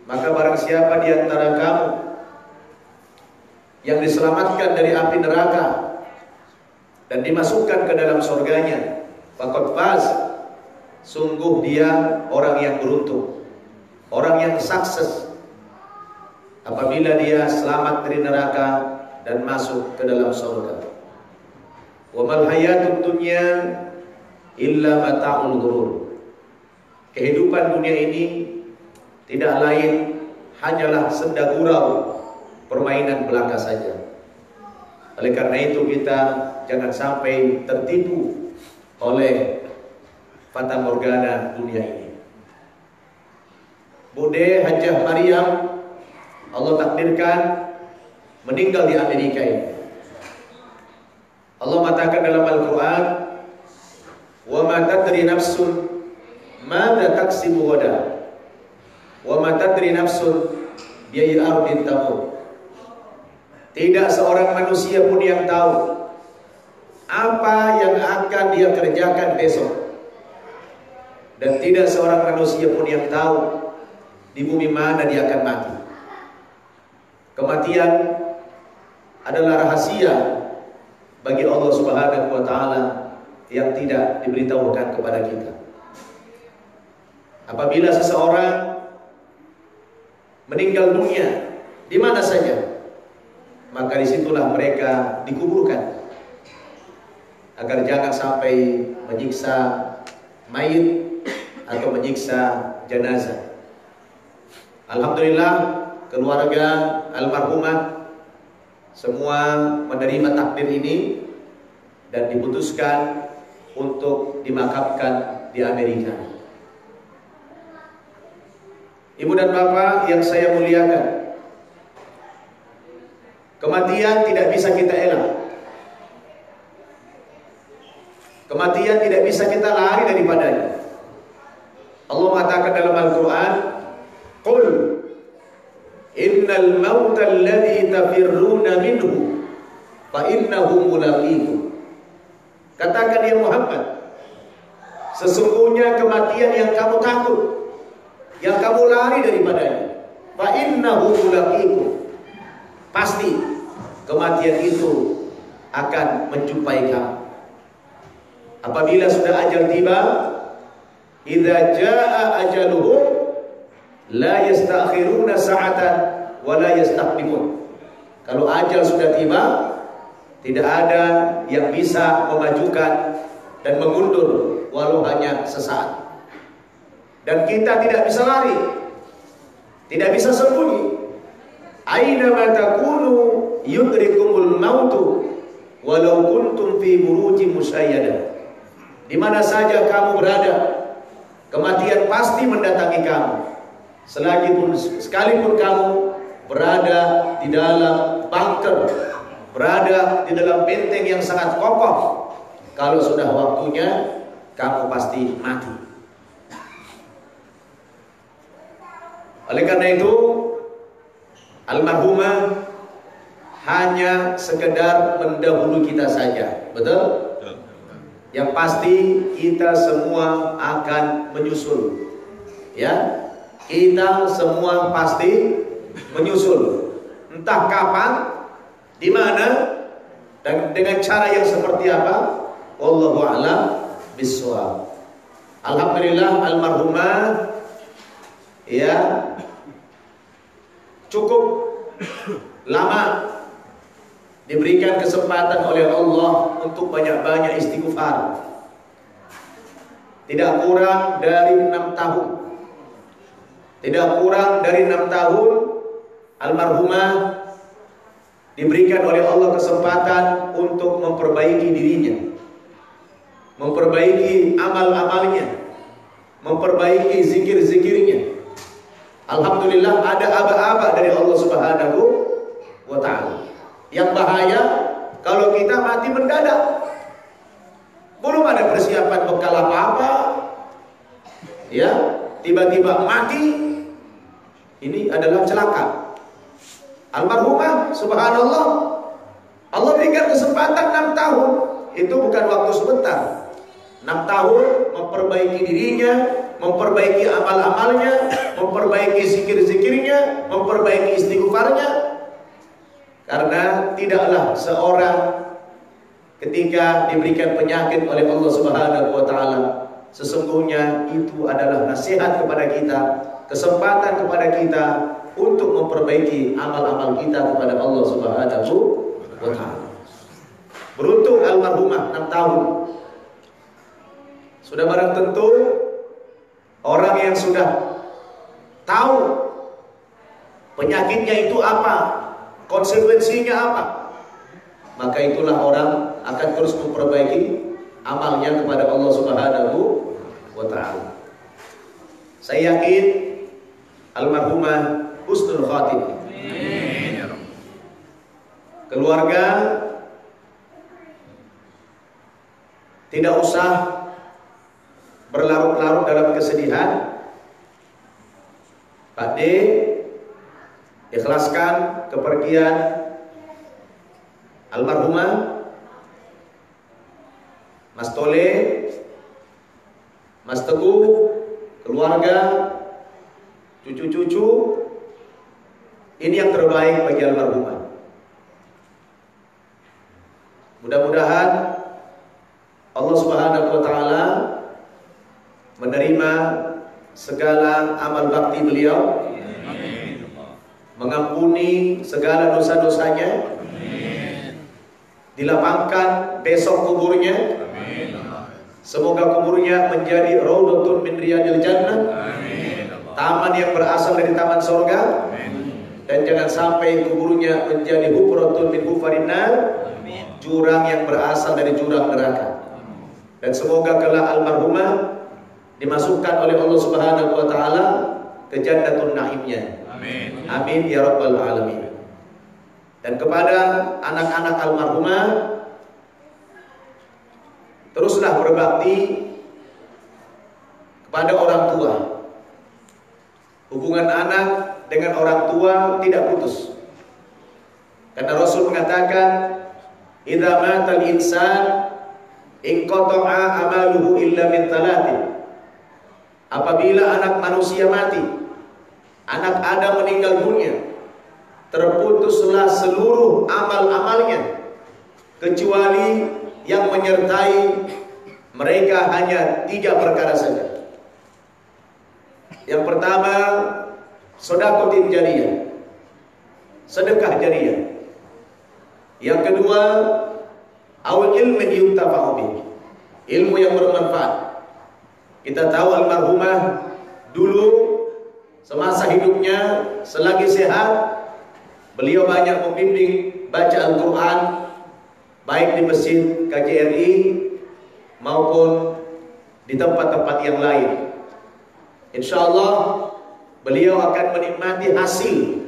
Maka barang siapa di antara kamu yang diselamatkan dari api neraka dan dimasukkan ke dalam surganya, faqad faz, sungguh dia orang yang beruntung, orang yang sukses apabila dia selamat dari neraka dan masuk ke dalam surga. Wa mal hayatud dunya illa mata'ul ghurur. Kehidupan dunia ini tidak lain hanyalah senda gurau, permainan belaka saja. Oleh karena itu kita jangan sampai tertipu oleh fata morgana dunia ini. Bude Hajjah Maryam Allah takdirkan meninggal di Amerika ini. Allah mengatakan dalam Al-Quran, wa ma tadri nafsun madza taksibu ghadan wa ma tadri nafsun bi ayyi ardin tamut. Tidak seorang manusia pun yang tahu apa yang akan dia kerjakan besok, dan tidak seorang manusia pun yang tahu di bumi mana dia akan mati. Kematian adalah rahasia bagi Allah Subhanahu wa taala yang tidak diberitahukan kepada kita. Apabila seseorang meninggal dunia di mana saja, maka disitulah mereka dikuburkan, agar jangan sampai menyiksa mayit atau menyiksa jenazah. Alhamdulillah keluarga almarhumah semua menerima takdir ini dan diputuskan untuk dimakamkan di Amerika. Ibu dan bapak yang saya muliakan, kematian tidak bisa kita elak. Kematian tidak bisa kita lari daripadanya. Allah mengatakan dalam Al-Quran, qul innal mauta alladhi tafirruna minhu fa innahu mulaqikum. Katakan ya Muhammad, sesungguhnya kematian yang kamu takut, yang kamu lari daripadanya, fa innahu mulaqikum, pasti kematian itu akan menjumpai kamu. Apabila sudah ajal tiba, idza jaa ajaluhum la yastakhiruna sa'atan wa la yastaqdimun. Kalau ajal sudah tiba, tidak ada yang bisa memajukan dan mengundur walau hanya sesaat. Dan kita tidak bisa lari, tidak bisa sembunyi. Aina ma takunu yudrikumul mautu walau kuntum fi burujin musyayyada. Di mana saja kamu berada, kematian pasti mendatangi kamu. Sekalipun kamu berada di dalam bunker, berada di dalam benteng yang sangat kokoh, kalau sudah waktunya kamu pasti mati. Oleh karena itu, almarhumah hanya sekedar mendahului kita saja, betul? Yang pasti kita semua akan menyusul, ya. Kita semua pasti menyusul. Entah kapan, di mana, dan dengan cara yang seperti apa, wallahu a'lam bishawab. Alhamdulillah almarhumah ya cukup lama diberikan kesempatan oleh Allah untuk banyak-banyak istighfar. Tidak kurang dari 6 tahun. Tidak kurang dari 6 tahun almarhumah diberikan oleh Allah kesempatan untuk memperbaiki dirinya, memperbaiki amal-amalnya, memperbaiki zikir-zikirnya. Alhamdulillah ada aba-aba dari Allah Subhanahu wa ta'ala. Yang bahaya kalau kita mati mendadak, belum ada persiapan bekal apa-apa, ya, tiba-tiba mati. Ini adalah celaka. Almarhumah, subhanallah, Allah berikan kesempatan 6 tahun. Itu bukan waktu sebentar. 6 tahun memperbaiki dirinya, memperbaiki amal-amalnya, memperbaiki zikir-zikirnya, memperbaiki istighfarnya. Karena tidaklah seorang ketika diberikan penyakit oleh Allah Subhanahu wa ta'ala, sesungguhnya itu adalah nasihat kepada kita, kesempatan kepada kita untuk memperbaiki amal-amal kita kepada Allah Subhanahu wa ta'ala. Beruntung almarhumah 6 tahun. Sudah barang tentu orang yang sudah tahu penyakitnya itu apa, konsekuensinya apa, maka itulah orang akan terus memperbaiki amalnya kepada Allah Subhanahu wa ta'ala. Saya yakin almarhumah husnul khatimah. Keluarga tidak usah berlarut-larut dalam kesedihan. Pak D, ikhlaskan kepergian almarhumah. Mas Tole, Mas Teguh, keluarga, cucu-cucu, ini yang terbaik bagi almarhumah. Mudah-mudahan Allah Subhanahu wa ta'ala menerima segala amal bakti beliau, mengampuni segala dosa-dosanya, dilapangkan besok kuburnya. Semoga kuburnya menjadi raudhatun min riyadil jannah, taman yang berasal dari taman surga. Dan jangan sampai kuburnya menjadi hufratun min hufarin nar, jurang yang berasal dari jurang neraka. Dan semoga kelak almarhumah dimasukkan oleh Allah Subhanahu wa ta'ala ke jannatun naimnya. Amin. Amin ya rabbal alamin. Dan kepada anak-anak almarhumah, teruslah berbakti kepada orang tua. Hubungan anak dengan orang tua tidak putus. Karena Rasul mengatakan, "Idza matal insan inqata'a amaluhu illa min thalathin." Apabila anak manusia mati, anak Adam meninggal dunia, terputuslah seluruh amal-amalnya kecuali yang menyertai mereka hanya 3 perkara saja. Yang pertama, sedekah jariyah, sedekah jariyah. Yang kedua, awal ilmu yuntafa'u bih, ilmu yang bermanfaat. Kita tahu almarhumah dulu semasa hidupnya selagi sehat, beliau banyak membimbing baca Al-Quran, baik di masjid KJRI maupun di tempat-tempat yang lain. Insyaallah beliau akan menikmati hasil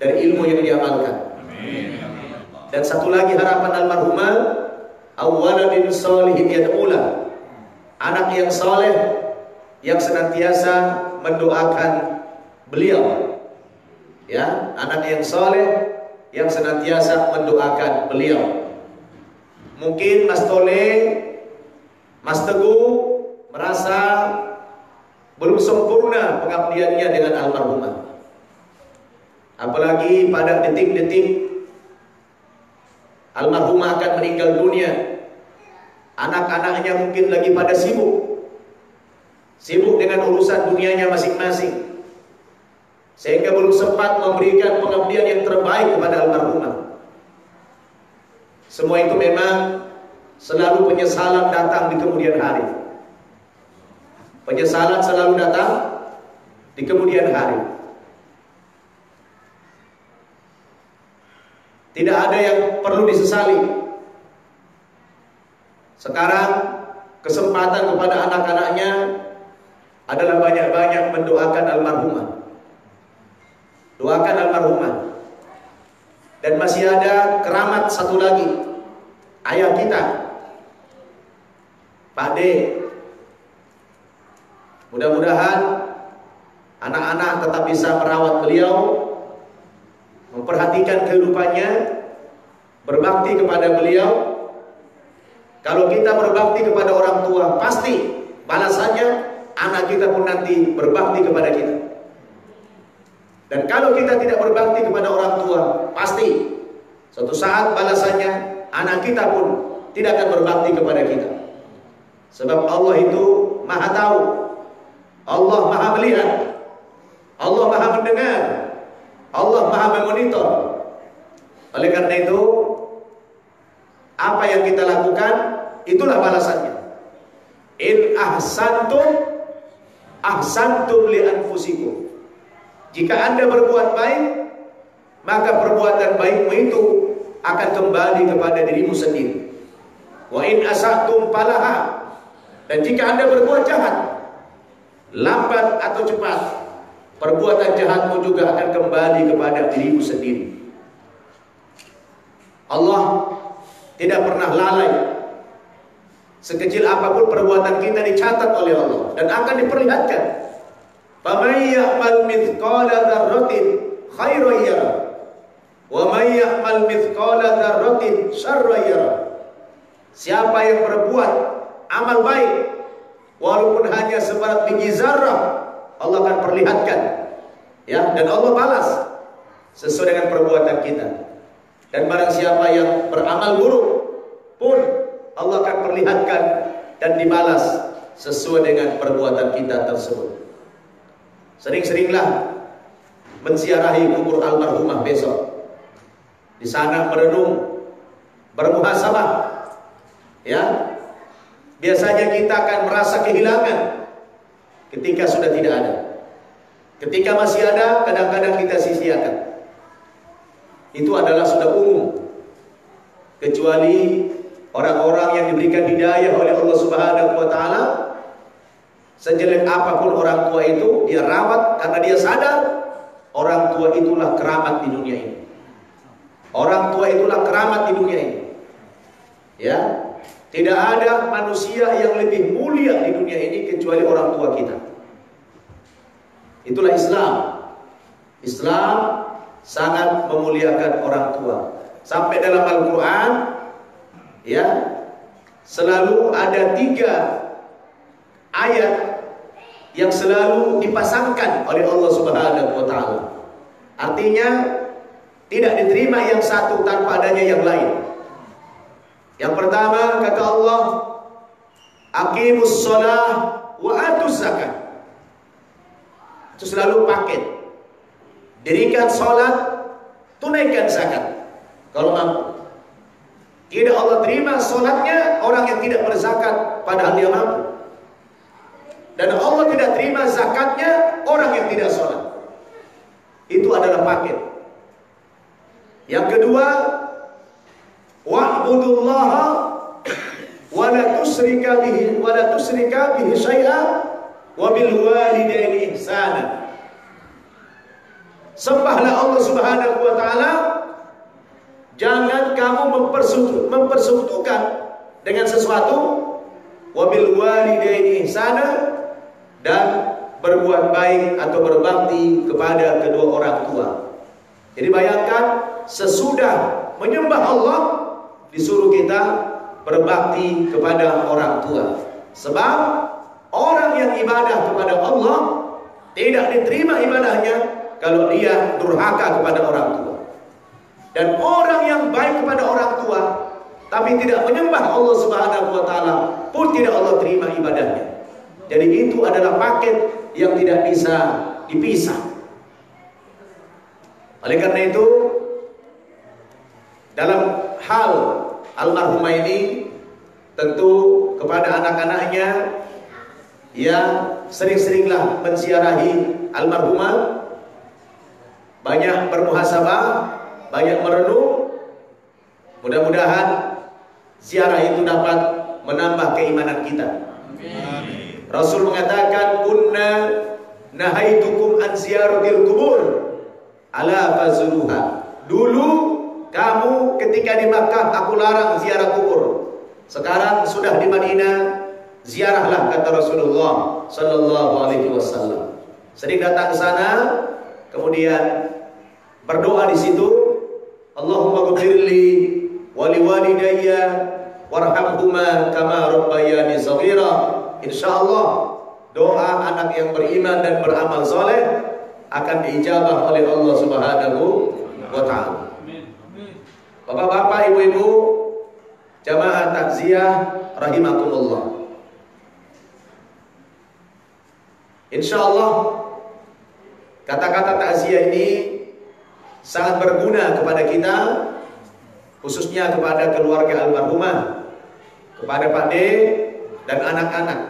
dari ilmu yang diamalkan. Dan satu lagi harapan almarhumah, awwaladin sholihin yad'ula, anak yang soleh yang senantiasa mendoakan beliau. Ya, anak yang soleh yang senantiasa mendoakan beliau. Mungkin Mas Tole, Mas Teguh merasa belum sempurna pengabdiannya dengan almarhumah. Apalagi pada detik-detik almarhumah akan meninggal dunia, anak-anaknya mungkin lagi pada sibuk dengan urusan dunianya masing-masing, sehingga belum sempat memberikan pengabdian yang terbaik kepada almarhumah. Semua itu memang selalu penyesalan datang di kemudian hari. Penyesalan selalu datang di kemudian hari. Tidak ada yang perlu disesali. Sekarang kesempatan kepada anak-anaknya adalah banyak-banyak mendoakan almarhumah. Doakan almarhumah. Dan masih ada keramat satu lagi, ayah kita, Pak D. Mudah-mudahan anak-anak tetap bisa merawat beliau, memperhatikan kehidupannya, berbakti kepada beliau. Kalau kita berbakti kepada orang tua, pasti balasannya anak kita pun nanti berbakti kepada kita. Dan kalau kita tidak berbakti kepada orang tua, pasti suatu saat balasannya anak kita pun tidak akan berbakti kepada kita. Sebab Allah itu Maha tahu, Allah Maha melihat, Allah Maha mendengar, Allah Maha memonitor. Oleh karena itu, apa yang kita lakukan, itulah balasannya. In ahsantum, ahsantum li anfusikum. Jika Anda berbuat baik, maka perbuatan baikmu itu akan kembali kepada dirimu sendiri. Wa in asatum falaha. Dan jika Anda berbuat jahat, lambat atau cepat, perbuatan jahatmu juga akan kembali kepada dirimu sendiri. Allah tidak pernah lalai. Sekecil apapun perbuatan kita dicatat oleh Allah dan akan diperlihatkan. Faman ya'mal mithqala dzarratin khairan yara wa man ya'mal mithqala dzarratin syarran yara. Siapa yang berbuat amal baik walaupun hanya seberat biji zarah, Allah akan perlihatkan, ya, dan Allah balas sesuai dengan perbuatan kita. Dan barang siapa yang beramal buruk pun Allah akan perlihatkan dan dibalas sesuai dengan perbuatan kita tersebut. Sering-seringlah menziarahi kubur almarhumah besok. Di sana merenung, bermuhasabah, ya. Biasanya kita akan merasa kehilangan ketika sudah tidak ada. Ketika masih ada, kadang-kadang kita sia-siakan. Itu adalah sudah umum. Kecuali orang-orang yang diberikan hidayah oleh Allah Subhanahu wa taala, sejelek apapun orang tua itu, dia rawat karena dia sadar orang tua itulah keramat di dunia ini. Orang tua itulah keramat di dunia ini. Ya, tidak ada manusia yang lebih mulia di dunia ini kecuali orang tua kita. Itulah Islam. Islam sangat memuliakan orang tua. Sampai dalam Al-Quran, ya, selalu ada 3 ayat yang selalu dipasangkan oleh Allah Subhanahu wa Ta'ala. Artinya tidak diterima yang satu tanpa adanya yang lain. Yang pertama kata Allah, aqimus shalah wa atuz zakat. Itu selalu paket. Dirikan salat, tunaikan zakat kalau mampu. Tidak Allah terima salatnya orang yang tidak berzakat padahal dia mampu. Dan Allah tidak terima zakatnya orang yang tidak salat. Itu adalah paket. Yang kedua, wa'budullaha wa la tusyrika bihi syai'a wa bil walidaini ihsana. Sembahlah Allah Subhanahu wa Ta'ala, jangan kamu mempersekutukan dengan sesuatu, wa bil walidaini ihsana, dan berbuat baik atau berbakti kepada kedua orang tua. Jadi bayangkan, sesudah menyembah Allah disuruh kita berbakti kepada orang tua. Sebab orang yang ibadah kepada Allah tidak diterima ibadahnya kalau dia durhaka kepada orang tua. Dan orang yang baik kepada orang tua tapi tidak menyembah Allah Subhanahu wa Ta'ala pun tidak Allah terima ibadahnya. Jadi itu adalah paket yang tidak bisa dipisah. Oleh karena itu, dalam hal almarhumah ini, tentu kepada anak-anaknya yang sering-seringlah menziarahi almarhumah, banyak bermuhasabah, banyak merenung. Mudah-mudahan ziarah itu dapat menambah keimanan kita. Rasul mengatakan, kunna nahaitukum an ziyaratil kubur ala fazuruha. Dulu kamu ketika di Makkah aku larang ziarah kubur. Sekarang sudah di Madinah, ziarahlah, kata Rasulullah sallallahu alaihi wasallam. Sering datang ke sana, kemudian berdoa di situ, Allahumma ghfirli wa liwalidayya warhamhuma kama rabbayani shaghira. Insyaallah doa anak yang beriman dan beramal soleh akan diijabah oleh Allah Subhanahu wa Ta'ala. Bapak-bapak, ibu-ibu, jamaah takziah rahimakumullah. Insyaallah kata-kata takziah ini sangat berguna kepada kita, khususnya kepada keluarga almarhumah, kepada Pak D dan anak-anak.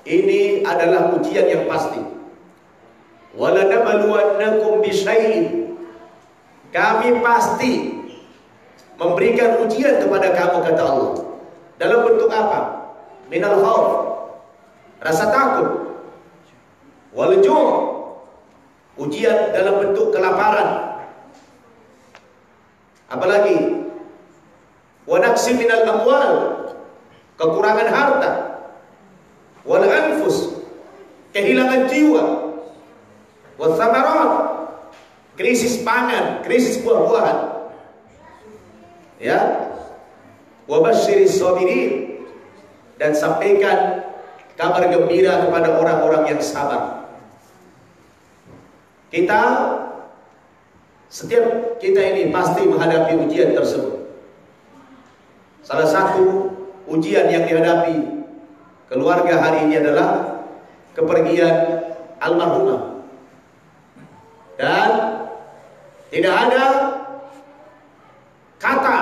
Ini adalah ujian yang pasti. Walanabluwannakum bisyai'in. Kami pasti memberikan ujian kepada kamu, kata Allah. Dalam bentuk apa? Minal khauf, rasa takut. Wal ju', ujian dalam bentuk kelaparan. Apalagi wa naqsi minal amwal, kekurangan harta. Wal anfus, kehilangan jiwa. Wal thamarat, krisis pangan, krisis buah-buahan. Ya. Wa basyiris sabirin, dan sampaikan kabar gembira kepada orang-orang yang sabar. Setiap kita ini pasti menghadapi ujian tersebut. Salah satu ujian yang dihadapi keluarga hari ini adalah kepergian almarhumah. Dan tidak ada kata,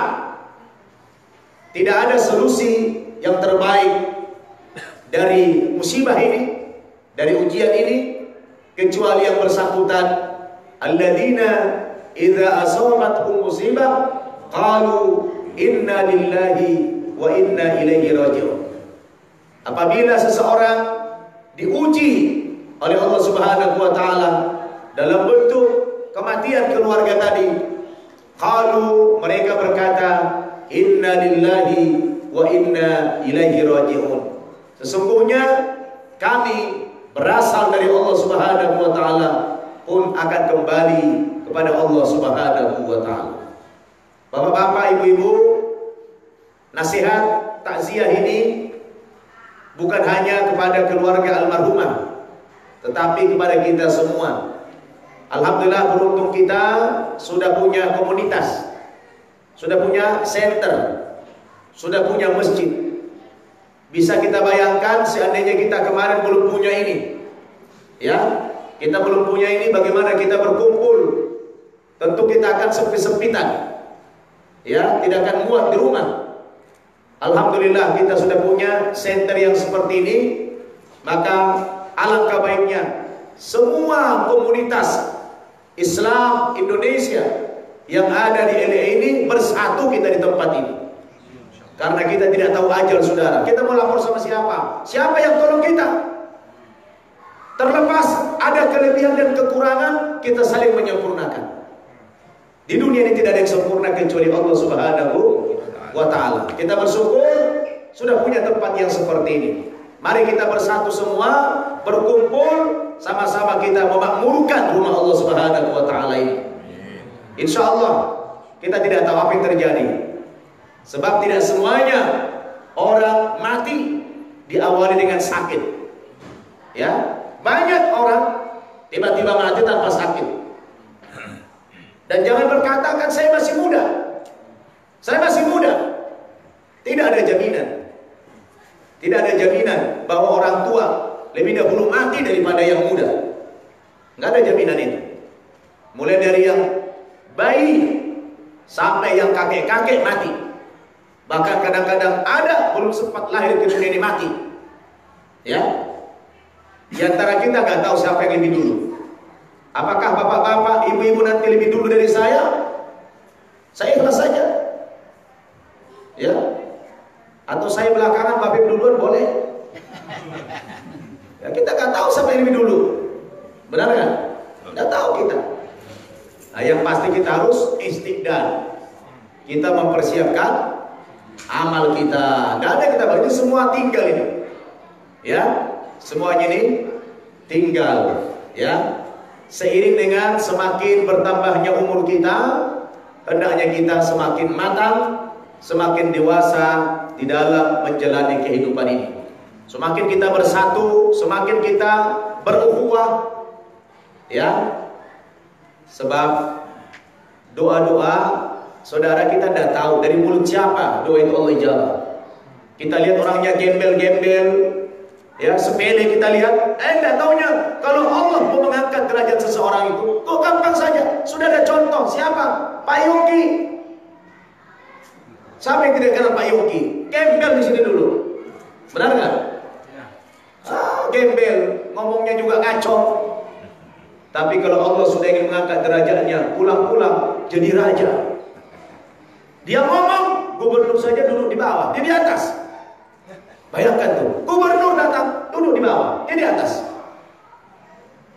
tidak ada solusi yang terbaik dari musibah ini, dari ujian ini, kecuali yang bersangkutan, alladzina idza asabatuhum musibah qalu inna lillahi wa inna ilaihi raji'un. Apabila seseorang diuji oleh Allah Subhanahu wa Ta'ala dalam bentuk kematian keluarga tadi, qalu, mereka berkata, inna lillahi wa inna ilaihi raji'un. Sesungguhnya kami berasal dari Allah Subhanahu wa Ta'ala, pun akan kembali kepada Allah Subhanahu wa taala. Bapak-bapak, ibu-ibu, nasihat takziah ini bukan hanya kepada keluarga almarhumah, tetapi kepada kita semua. Alhamdulillah, beruntung kita sudah punya komunitas, sudah punya center, sudah punya masjid. Bisa kita bayangkan seandainya kita kemarin belum punya ini, ya, kita belum punya ini, bagaimana kita berkumpul? Tentu kita akan sempit-sempitan, ya, tidak akan muat di rumah. Alhamdulillah kita sudah punya center yang seperti ini. Maka alangkah baiknya semua komunitas Islam Indonesia yang ada di LA ini bersatu kita di tempat ini. Karena kita tidak tahu ajal, saudara. Kita mau lapor sama siapa? Siapa yang tolong kita? Terlepas ada kelebihan dan kekurangan, kita saling menyempurnakan. Di dunia ini tidak ada yang sempurna kecuali Allah Subhanahu wa ta'ala. Kita bersyukur sudah punya tempat yang seperti ini. Mari kita bersatu semua, berkumpul, sama-sama kita memakmurkan rumah Allah Subhanahu wa ta'ala ini. Insya Allah kita tidak tahu apa yang terjadi, sebab tidak semuanya orang mati diawali dengan sakit, ya. Banyak orang tiba-tiba mati tanpa sakit. Dan jangan berkata, kan saya masih muda, saya masih muda. Tidak ada jaminan. Tidak ada jaminan bahwa orang tua lebih dahulu mati daripada yang muda. Nggak ada jaminan itu. Mulai dari yang bayi sampai yang kakek-kakek mati. Bahkan kadang-kadang ada belum sempat lahir ke dunia ini mati. Ya. Di antara kita nggak tahu siapa yang lebih dulu. Apakah bapak-bapak, ibu-ibu nanti lebih dulu dari saya? Saya ikhlas saja, ya. Atau saya belakangan, bapak duluan boleh. Ya, kita nggak tahu siapa yang lebih dulu, benar kan? Nggak tahu kita. Nah, yang pasti kita harus istiqdal. Kita mempersiapkan amal kita. Nggak ada kita bagi, semua tinggal ini, ya. Semuanya ini tinggal, ya. Seiring dengan semakin bertambahnya umur kita, hendaknya kita semakin matang, semakin dewasa di dalam menjalani kehidupan ini. Semakin kita bersatu, semakin kita berukhuwah, ya. Sebab doa-doa saudara kita tidak tahu dari mulut siapa doa itu Allah ijabah. Kita lihat orangnya gembel-gembel, ya, sepele kita lihat, tidak taunya kalau Allah mau mengangkat derajat seseorang itu, kok gampang saja. Sudah ada contoh, siapa? Pak Yogi. Siapa yang tidak kenal Pak Yogi? Gembel di sini dulu, benar nggak? Gembel, ngomongnya juga ngaco. Tapi kalau Allah sudah ingin mengangkat derajatnya, pulang-pulang jadi raja. Dia ngomong, gubernur saja duduk di bawah, dia di atas. Bayangkan tuh, gubernur datang, duduk di bawah, dia di atas.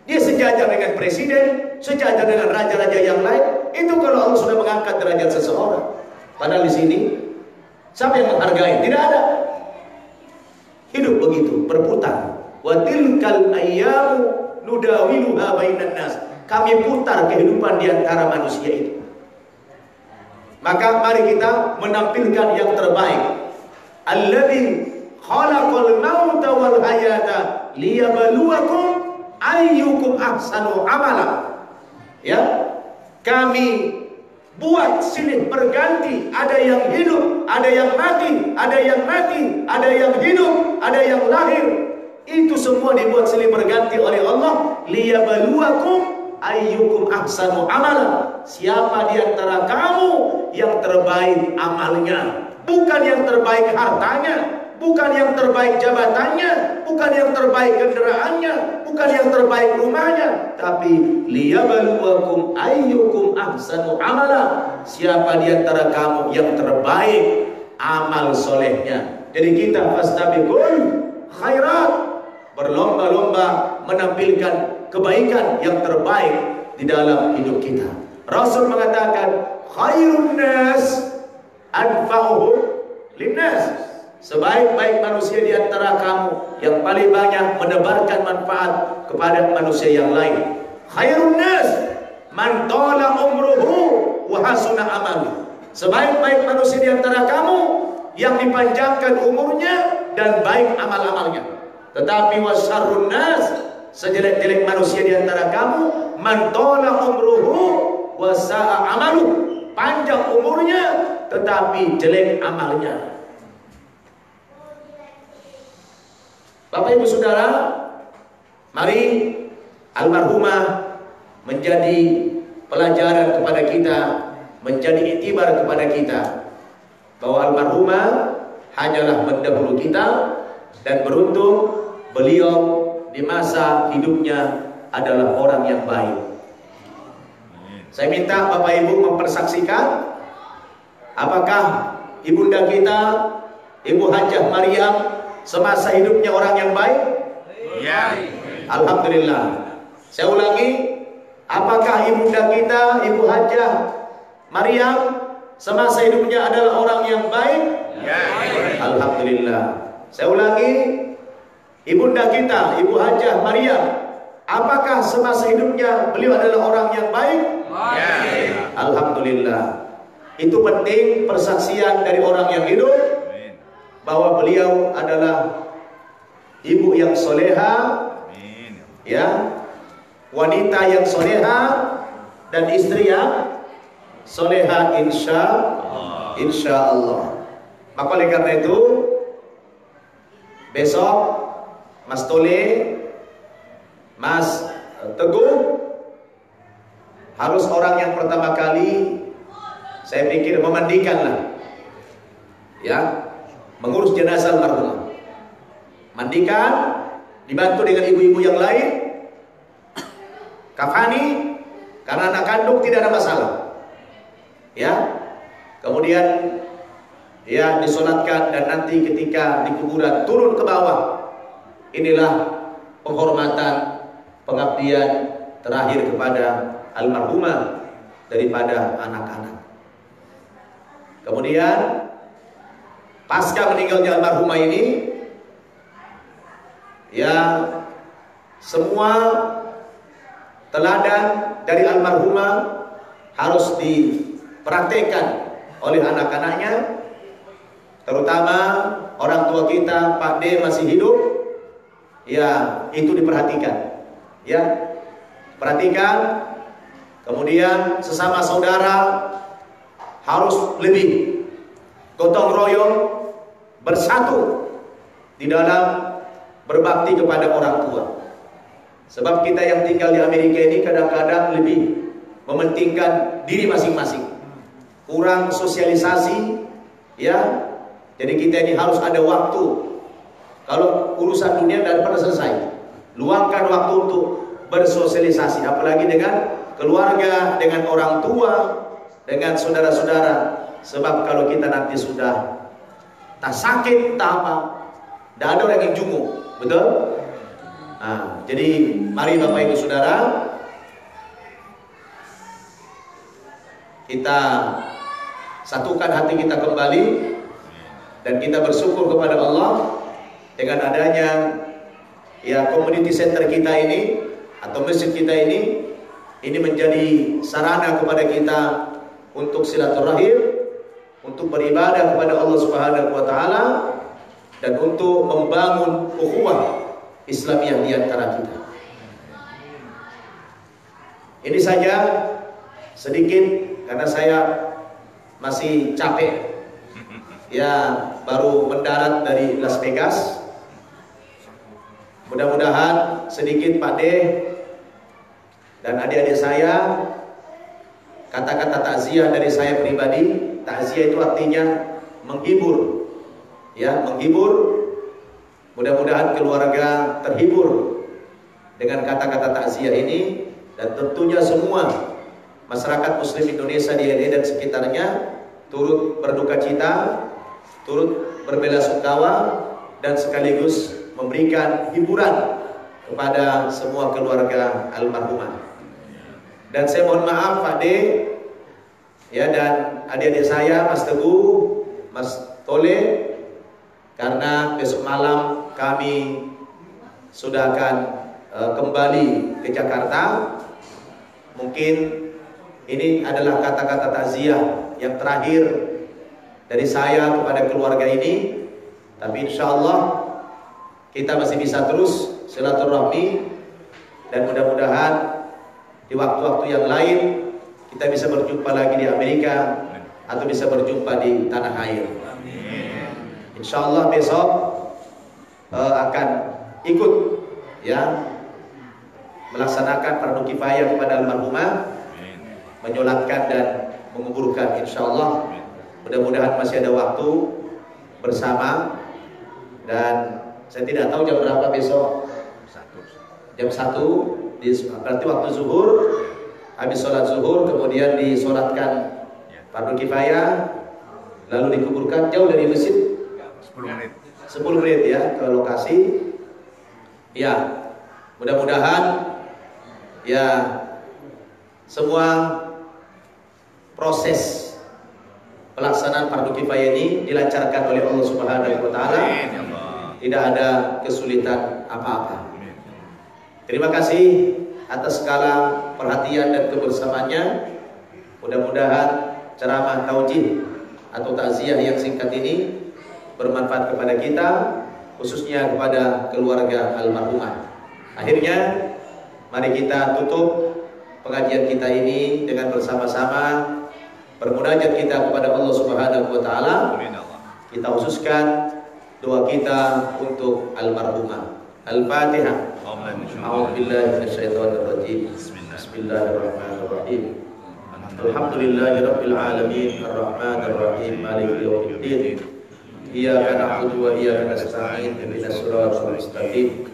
Dia sejajar dengan presiden, sejajar dengan raja-raja yang lain. Itu kalau Allah sudah mengangkat derajat seseorang. Padahal di sini, siapa yang menghargai? Tidak ada. Hidup begitu, berputar. Wa tilkal ayyamu nudawiluha bainan nas. Kami putar kehidupan di antara manusia itu. Maka mari kita menampilkan yang terbaik. Alladzi khalaqal mauta wal hayata liyabluwakum ayyukum ahsanu amala. Ya, kami buat silih berganti, ada yang hidup, ada yang mati, ada yang mati, ada yang hidup, ada yang lahir. Itu semua dibuat silih berganti oleh Allah. Liyabluwakum ayyukum ahsanu amala. Siapa di antara kamu yang terbaik amalnya? Bukan yang terbaik hartanya, bukan yang terbaik jabatannya, bukan yang terbaik kendaraannya, bukan yang terbaik rumahnya, tapi liyabluwakum ayyukum ahsanu amala. Siapa di antara kamu yang terbaik amal solehnya? Jadi kita fastabiqul khairat, berlomba-lomba menampilkan kebaikan yang terbaik di dalam hidup kita. Rasul mengatakan khairun nas anfa'uhum linnas. Sebaik-baik manusia di antara kamu yang paling banyak menebarkan manfaat kepada manusia yang lain. Khairun nas man tala umruhu wa hasuna amalu. Sebaik-baik manusia di antara kamu yang dipanjangkan umurnya dan baik amal-amalnya. Tetapi wasyarrun nas, sejelek-jelek manusia di antara kamu, man tala umruhu wa sa'a amalu, panjang umurnya tetapi jelek amalnya. Bapak Ibu Saudara, mari almarhumah menjadi pelajaran kepada kita, menjadi iktibar kepada kita bahwa almarhumah hanyalah mendahulu kita, dan beruntung beliau di masa hidupnya adalah orang yang baik. Saya minta Bapak Ibu mempersaksikan apakah ibunda kita Ibu Hajah Maryam semasa hidupnya orang yang baik? Ya. Alhamdulillah. Saya ulangi, apakah ibunda kita Ibu Hajah Maryam semasa hidupnya adalah orang yang baik? Ya. Alhamdulillah. Saya ulangi, ibunda kita Ibu Hajah Maryam, apakah semasa hidupnya beliau adalah orang yang baik? Ya. Alhamdulillah. Itu penting persaksian dari orang yang hidup bahwa beliau adalah ibu yang soleha, ya, wanita yang soleha, dan istri yang soleha insya Allah. Maka oleh karena itu besok Mas Tole, Mas Teguh harus orang yang pertama kali saya pikir memandikanlah, ya, mengurus jenazah almarhumah. Mandikan, dibantu dengan ibu-ibu yang lain, kafani, karena anak kandung tidak ada masalah, ya. Kemudian ya disolatkan, dan nanti ketika di kuburan turun ke bawah. Inilah penghormatan, pengabdian terakhir kepada almarhumah daripada anak-anak. Kemudian pasca meninggalnya almarhumah ini, ya, semua teladan dari almarhumah harus dipraktekkan oleh anak-anaknya, terutama orang tua kita Pak D masih hidup, ya, itu diperhatikan, ya, perhatikan. Kemudian sesama saudara harus lebih gotong royong, bersatu di dalam berbakti kepada orang tua. Sebab kita yang tinggal di Amerika ini kadang-kadang lebih mementingkan diri masing-masing, kurang sosialisasi, ya. Jadi kita ini harus ada waktu. Kalau urusan dunia dan pernah selesai, luangkan waktu untuk bersosialisasi, apalagi dengan keluarga, dengan orang tua, dengan saudara-saudara. Sebab kalau kita nanti sudah tak sakit, tak apa, tidak ada orang yang junggu, betul? Nah, jadi mari Bapak Ibu Saudara, kita satukan hati kita kembali, dan kita bersyukur kepada Allah dengan adanya, ya, community center kita ini atau masjid kita ini menjadi sarana kepada kita untuk silaturahim, untuk beribadah kepada Allah Subhanahu wa taala, dan untuk membangun ukhuwah Islamiyah di antara kita. Ini saja sedikit karena saya masih capek. Ya, baru mendarat dari Las Vegas. Mudah-mudahan sedikit Pak D dan adik-adik saya, kata-kata takziah dari saya pribadi. Takziah itu artinya menghibur, ya, menghibur. Mudah-mudahan keluarga terhibur dengan kata-kata takziah ini, dan tentunya semua masyarakat Muslim Indonesia di LA dan sekitarnya turut berduka cita, turut berbelasungkawa, dan sekaligus memberikan hiburan kepada semua keluarga almarhumah. Dan saya mohon maaf Pak D, ya, dan adik-adik saya Mas Teguh, Mas Tole, karena besok malam kami sudah akan kembali ke Jakarta. Mungkin Ini adalah kata-kata takziah yang terakhir dari saya kepada keluarga ini. Tapi insya Allah kita masih bisa terus silaturahmi, dan mudah-mudahan di waktu-waktu yang lain kita bisa berjumpa lagi di Amerika atau bisa berjumpa di tanah air. Insya Allah besok akan ikut ya melaksanakan fardu kifayah kepada almarhumah, menyolatkan dan menguburkan insya Allah. Mudah-mudahan masih ada waktu bersama, dan saya tidak tahu jam berapa besok. Jam 1 berarti waktu zuhur, habis sholat zuhur kemudian disolatkan fardu kifayah, lalu dikuburkan jauh dari masjid 10 menit ya ke lokasi. Ya, mudah-mudahan ya semua proses pelaksanaan fardu kifayah ini dilancarkan oleh Allah Subhanahu wa taala. Tidak ada kesulitan apa-apa. Terima kasih atas segala perhatian dan kebersamaannya. Mudah-mudahan ceramah taujih atau takziah yang singkat ini bermanfaat kepada kita, khususnya kepada keluarga almarhumah. Akhirnya mari kita tutup pengajian kita ini dengan bersama-sama bermunajat kita kepada Allah Subhanahu wa taala. Kita khususkan doa kita untuk almarhumah. Al-Fatihah. A'udzubillahi minasyaitonir rajim. Bismillahirrahmanirrahim. Alhamdulillahirabbil alamin arrahmanir rahim maliki yaumiddin. Iyyaka na'budu wa iyyaka nasta'in ihdinas siratal mustaqim.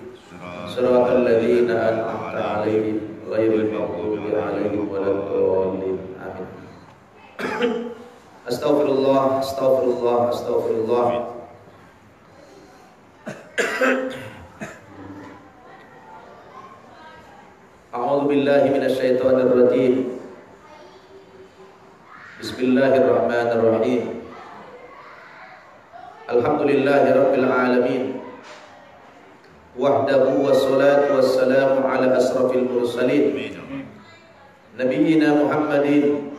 Shiratal ladzina an'amta 'alaihim ghairil maghdubi 'alaihim waladdallin. Amin. Astaghfirullah, astaghfirullah, astaghfirullah. A'udzu billahi minasyaitonir rajim. Bismillahirrahmanirrahim. Alhamdulillahirabbil alamin. Wahdahu wassalatu wassalamu ala asrafil mursalin. Nabiyyina Muhammadin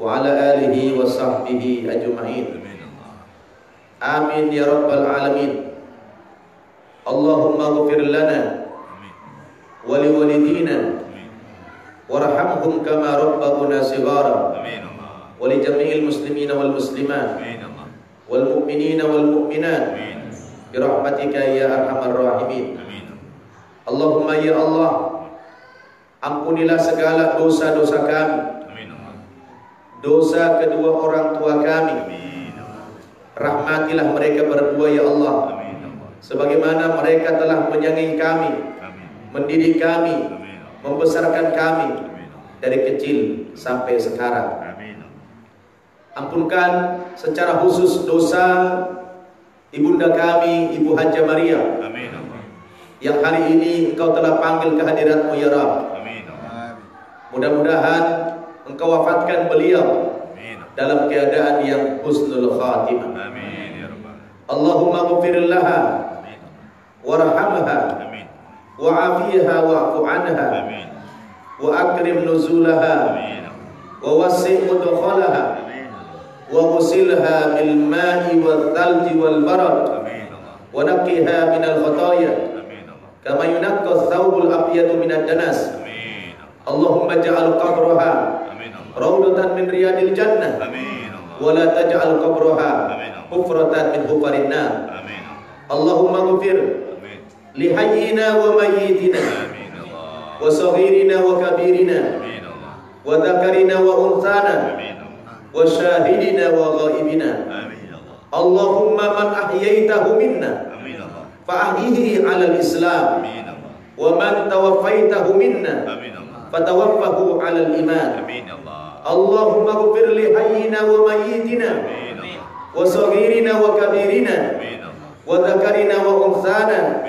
wa ala alihi wa sahbihi ajma'in. Amin ya rabbal alamin. Allahumma ighfir lana wa liwalidina warhamhum kama rabbuna shighara. Wa li jami'il muslimina wal muslimat wal mu'minina wal mu'minat bi rahmatika ya arhamar rahimin. Allahumma ya Allah, ampunilah segala dosa-dosa kami, dosa kedua orang tua kami. Rahmatilah mereka berdua ya Allah, sebagaimana mereka telah menyayangi kami, mendidik kami, membesarkan kami dari kecil sampai sekarang. Ampunkan secara khusus dosa ibunda kami, Ibu Hajah Maria, yang hari ini Engkau telah panggil kehadirat-Mu ya Rabb. Mudah-mudahan Engkau wafatkan beliau dalam keadaan yang husnul khatimah. Allahumma ghfir laha warhamha wa'afiha wa'fu anha wa akrim nuzulaha wa wasi' mudkhalaha wa ghusilha bil ma'i wal thalji wal barad wa naqqiha minal khataaya kama yunaqqa thawbul abyadu minad danas. Allahumma ja'al qabraha rawdatan min riyadil jannah wa la taj'al qabraha hufratan min hufarin nar. Allahumma ighfir li hayyina wa mayyitina wa saghirina wa kabirina wa dhakarina wa unthana wa syahidina wa ghaibina. Allahumma man ahyaytahu minna fa ahyihi 'alal islam wa man tawaffaitahu minna fatawaffahu 'alal iman. Allahumma ighfir li hayyina wa mayyitina wa saghirina wa kabirina wa dhakarina wa unthana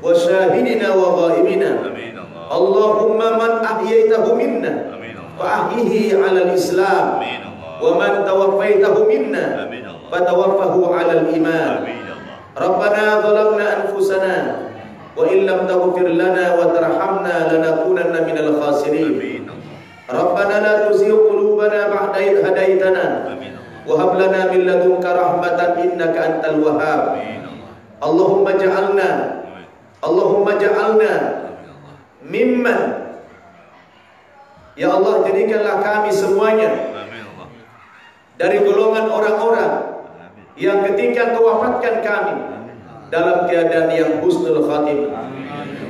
wa syahidina wa ghaibina. Allahumma man ahyaytahu minna fa ahyihi 'alal islam wa man tawaffaitahu minna fatawaffahu 'alal iman. Rabbana zalamna anfusana wa illam taghfir lana wa tarhamna lanakunanna minal khasirin. Rabbana la tuzigh qulubana ba'da idh hadaitana wa hab lana min ladunka rahmatan innaka antal wahhab. Allahumma ja'alna mimman, ya Allah, jadikanlah kami semuanya dari golongan orang-orang yang ketika Kau wafatkan kami dalam keadaan yang husnul khatimah,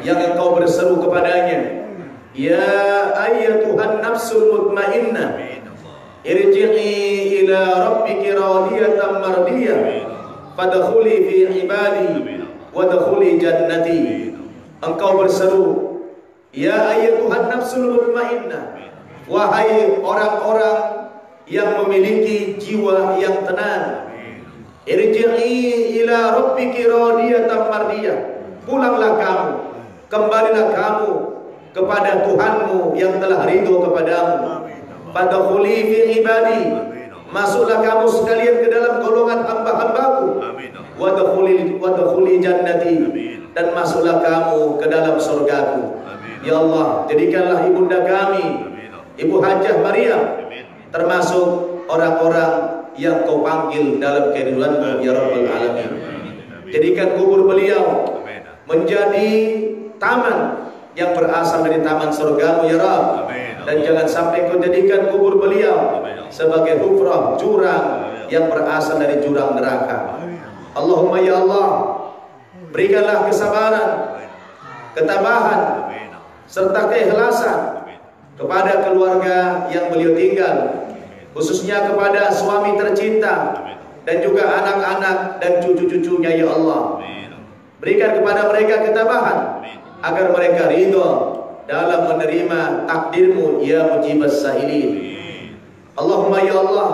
yang Engkau berseru kepadanya, ya ayyatuhan nafsul mutmainnah irji'i ila rabbiki radiyatan mardiyah fadkhuli fi ibadi wadkhuli jannati. Engkau berseru, ya ayyatuhan nafsul mutmainnah, wahai orang-orang yang memiliki jiwa yang tenang, irji'i ila rabbiki radiyatan mardiyah, pulanglah kamu, kembalilah kamu kepada Tuhanmu yang telah ridho kepadamu. Fadkhuli fi ibadi, masuklah kamu sekalian ke dalam golongan hamba-hambaku. Wadkhuli jannati, dan masuklah kamu ke dalam surgaku. Ya Allah, jadikanlah ibunda kami, Ibu Hajah Maryam, termasuk orang-orang yang Kau panggil dalam keridhaan-Mu ya Rabbal Alamin. Jadikan kubur beliau menjadi taman yang berasal dari taman surga-Mu ya Rabb. Dan jangan sampai Kau jadikan kubur beliau sebagai hufrah, jurang yang berasal dari jurang neraka. Allahumma ya Allah, berikanlah kesabaran, ketabahan, serta keikhlasan kepada keluarga yang beliau tinggal, khususnya kepada suami tercinta dan juga anak-anak dan cucu-cucunya ya Allah. Berikan kepada mereka ketabahan agar mereka ridho dalam menerima takdir-Mu ya mujibas sa'ilin. Allahumma ya Allah,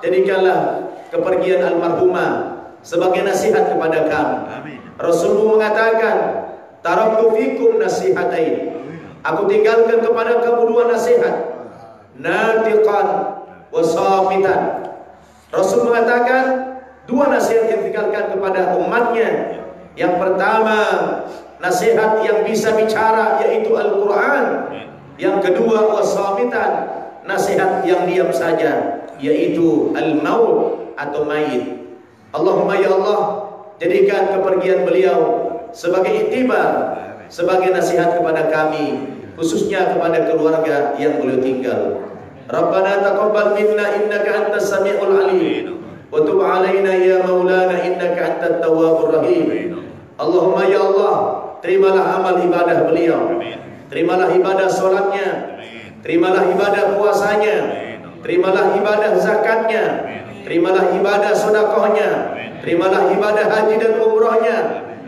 jadikanlah kepergian almarhumah sebagai nasihat kepada kami. Rasul-Mu mengatakan, taraktu fikum nasihatain, aku tinggalkan kepada kamu dua nasihat, natiqan wa samitan. Rasul mengatakan dua nasihat yang ditinggalkan kepada umatnya. Yang pertama, nasihat yang bisa bicara, yaitu Al-Quran. Yang kedua, wasamitan, nasihat yang diam saja, yaitu al-maut atau mayit. Allahumma ya Allah, jadikan kepergian beliau sebagai iktibar, sebagai nasihat kepada kami, khususnya kepada keluarga yang beliau tinggal. Rabbana taqabbal minna innaka antas samiul alim wa tub alaina ya maulana innaka antat tawwabur rahim. Allahumma ya Allah, terimalah amal ibadah beliau, terimalah ibadah solatnya, terimalah ibadah puasanya, terimalah ibadah zakatnya, terimalah ibadah sedekahnya, terimalah ibadah haji dan umrohnya,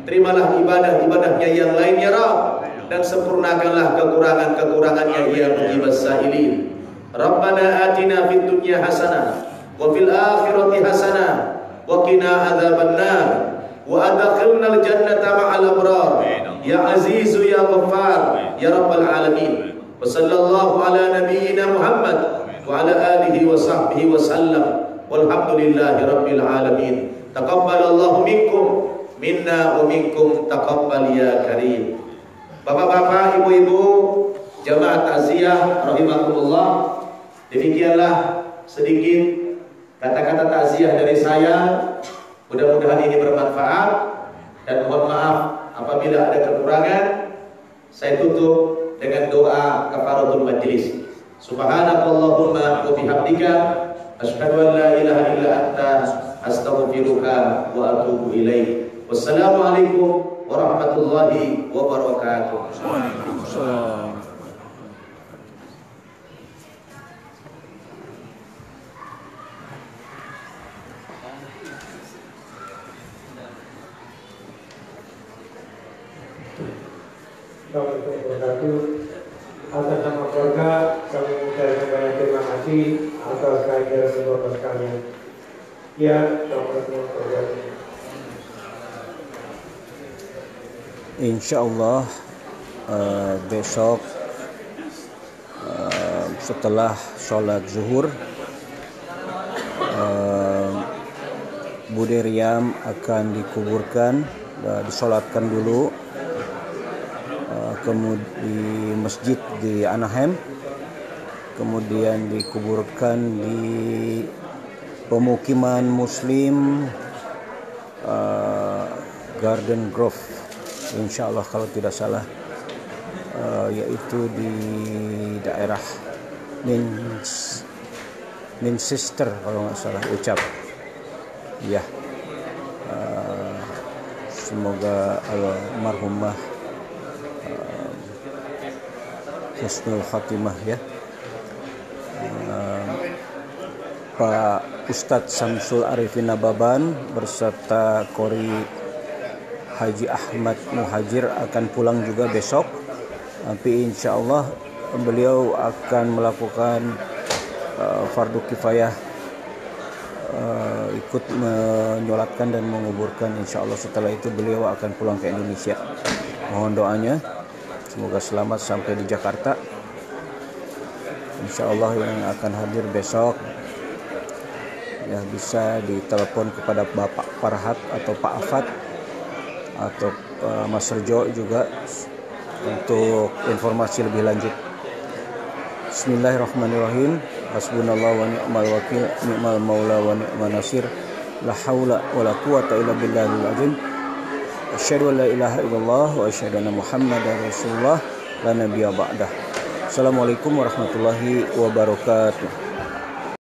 terimalah ibadah-ibadahnya yang lainnya Rabb, dan sempurnakanlah kekurangan-kekurangannya ya mujibas sa'ilin. Rabbana atina fid dunya hasanah wa fil akhirati hasanah wa qina adzabannar wa adkhilnal jannata ma'al abrar ya azizu ya ghaffar ya rabbal alamin. Wa sallallahu ala nabiyyina Muhammad wa ala alihi wa sahbihi wa sallam walhamdulillahi rabbil alamin. Taqabbalallahu minkum minna wa minkum taqabbal ya karim. Bapak-bapak, ibu-ibu, jamaah takziah rahimakumullah, demikianlah sedikit kata-kata takziah dari saya. Mudah-mudahan ini bermanfaat, dan mohon maaf apabila ada kekurangan. Saya tutup dengan doa kafaratul majlis. Subhanakallahumma wa bihamdika asyhadu an la ilaha illa anta astaghfiruka wa atubu ilaik. Wassalamualaikum warahmatullahi wabarakatuh. Waalaikumsalam. Atas nama keluarga kami mengucapkan banyak terima kasih atas kehadiran keluarga sekalian. Ya, assalamualaikum warahmatullahi wabarakatuh. Insyaallah besok setelah sholat zuhur Bude Riam akan dikuburkan, disolatkan dulu kemudian di masjid di Anaheim. kemudian dikuburkan di pemukiman Muslim Garden Grove, insya Allah kalau tidak salah, yaitu di daerah Manchester kalau nggak salah ucap ya. Semoga almarhumah husnul khatimah ya. Pak Ustadz Samsul Arifin Nababan berserta Qori Haji Ahmad Muhajir akan pulang juga besok. Tapi insya Allah beliau akan melakukan fardu kifayah, ikut menyolatkan dan menguburkan. Insya Allah setelah itu beliau akan pulang ke Indonesia. Mohon doanya semoga selamat sampai di Jakarta. Insya Allah yang akan hadir besok ya bisa ditelepon kepada Bapak Farhat atau Pak Afat atau Mas Rejo juga untuk informasi lebih lanjut. Bismillahirrahmanirrahim. Hasbunallah wa ni'mal wakil, ni'mal maula wa ni'man nasir. La haula wa la quwata illa billahil azim. Asyhadu an la ilaha illallah wa asyhadu anna Muhammadar Rasulullah la nabiyya ba'dah. Assalamualaikum warahmatullahi wabarakatuh.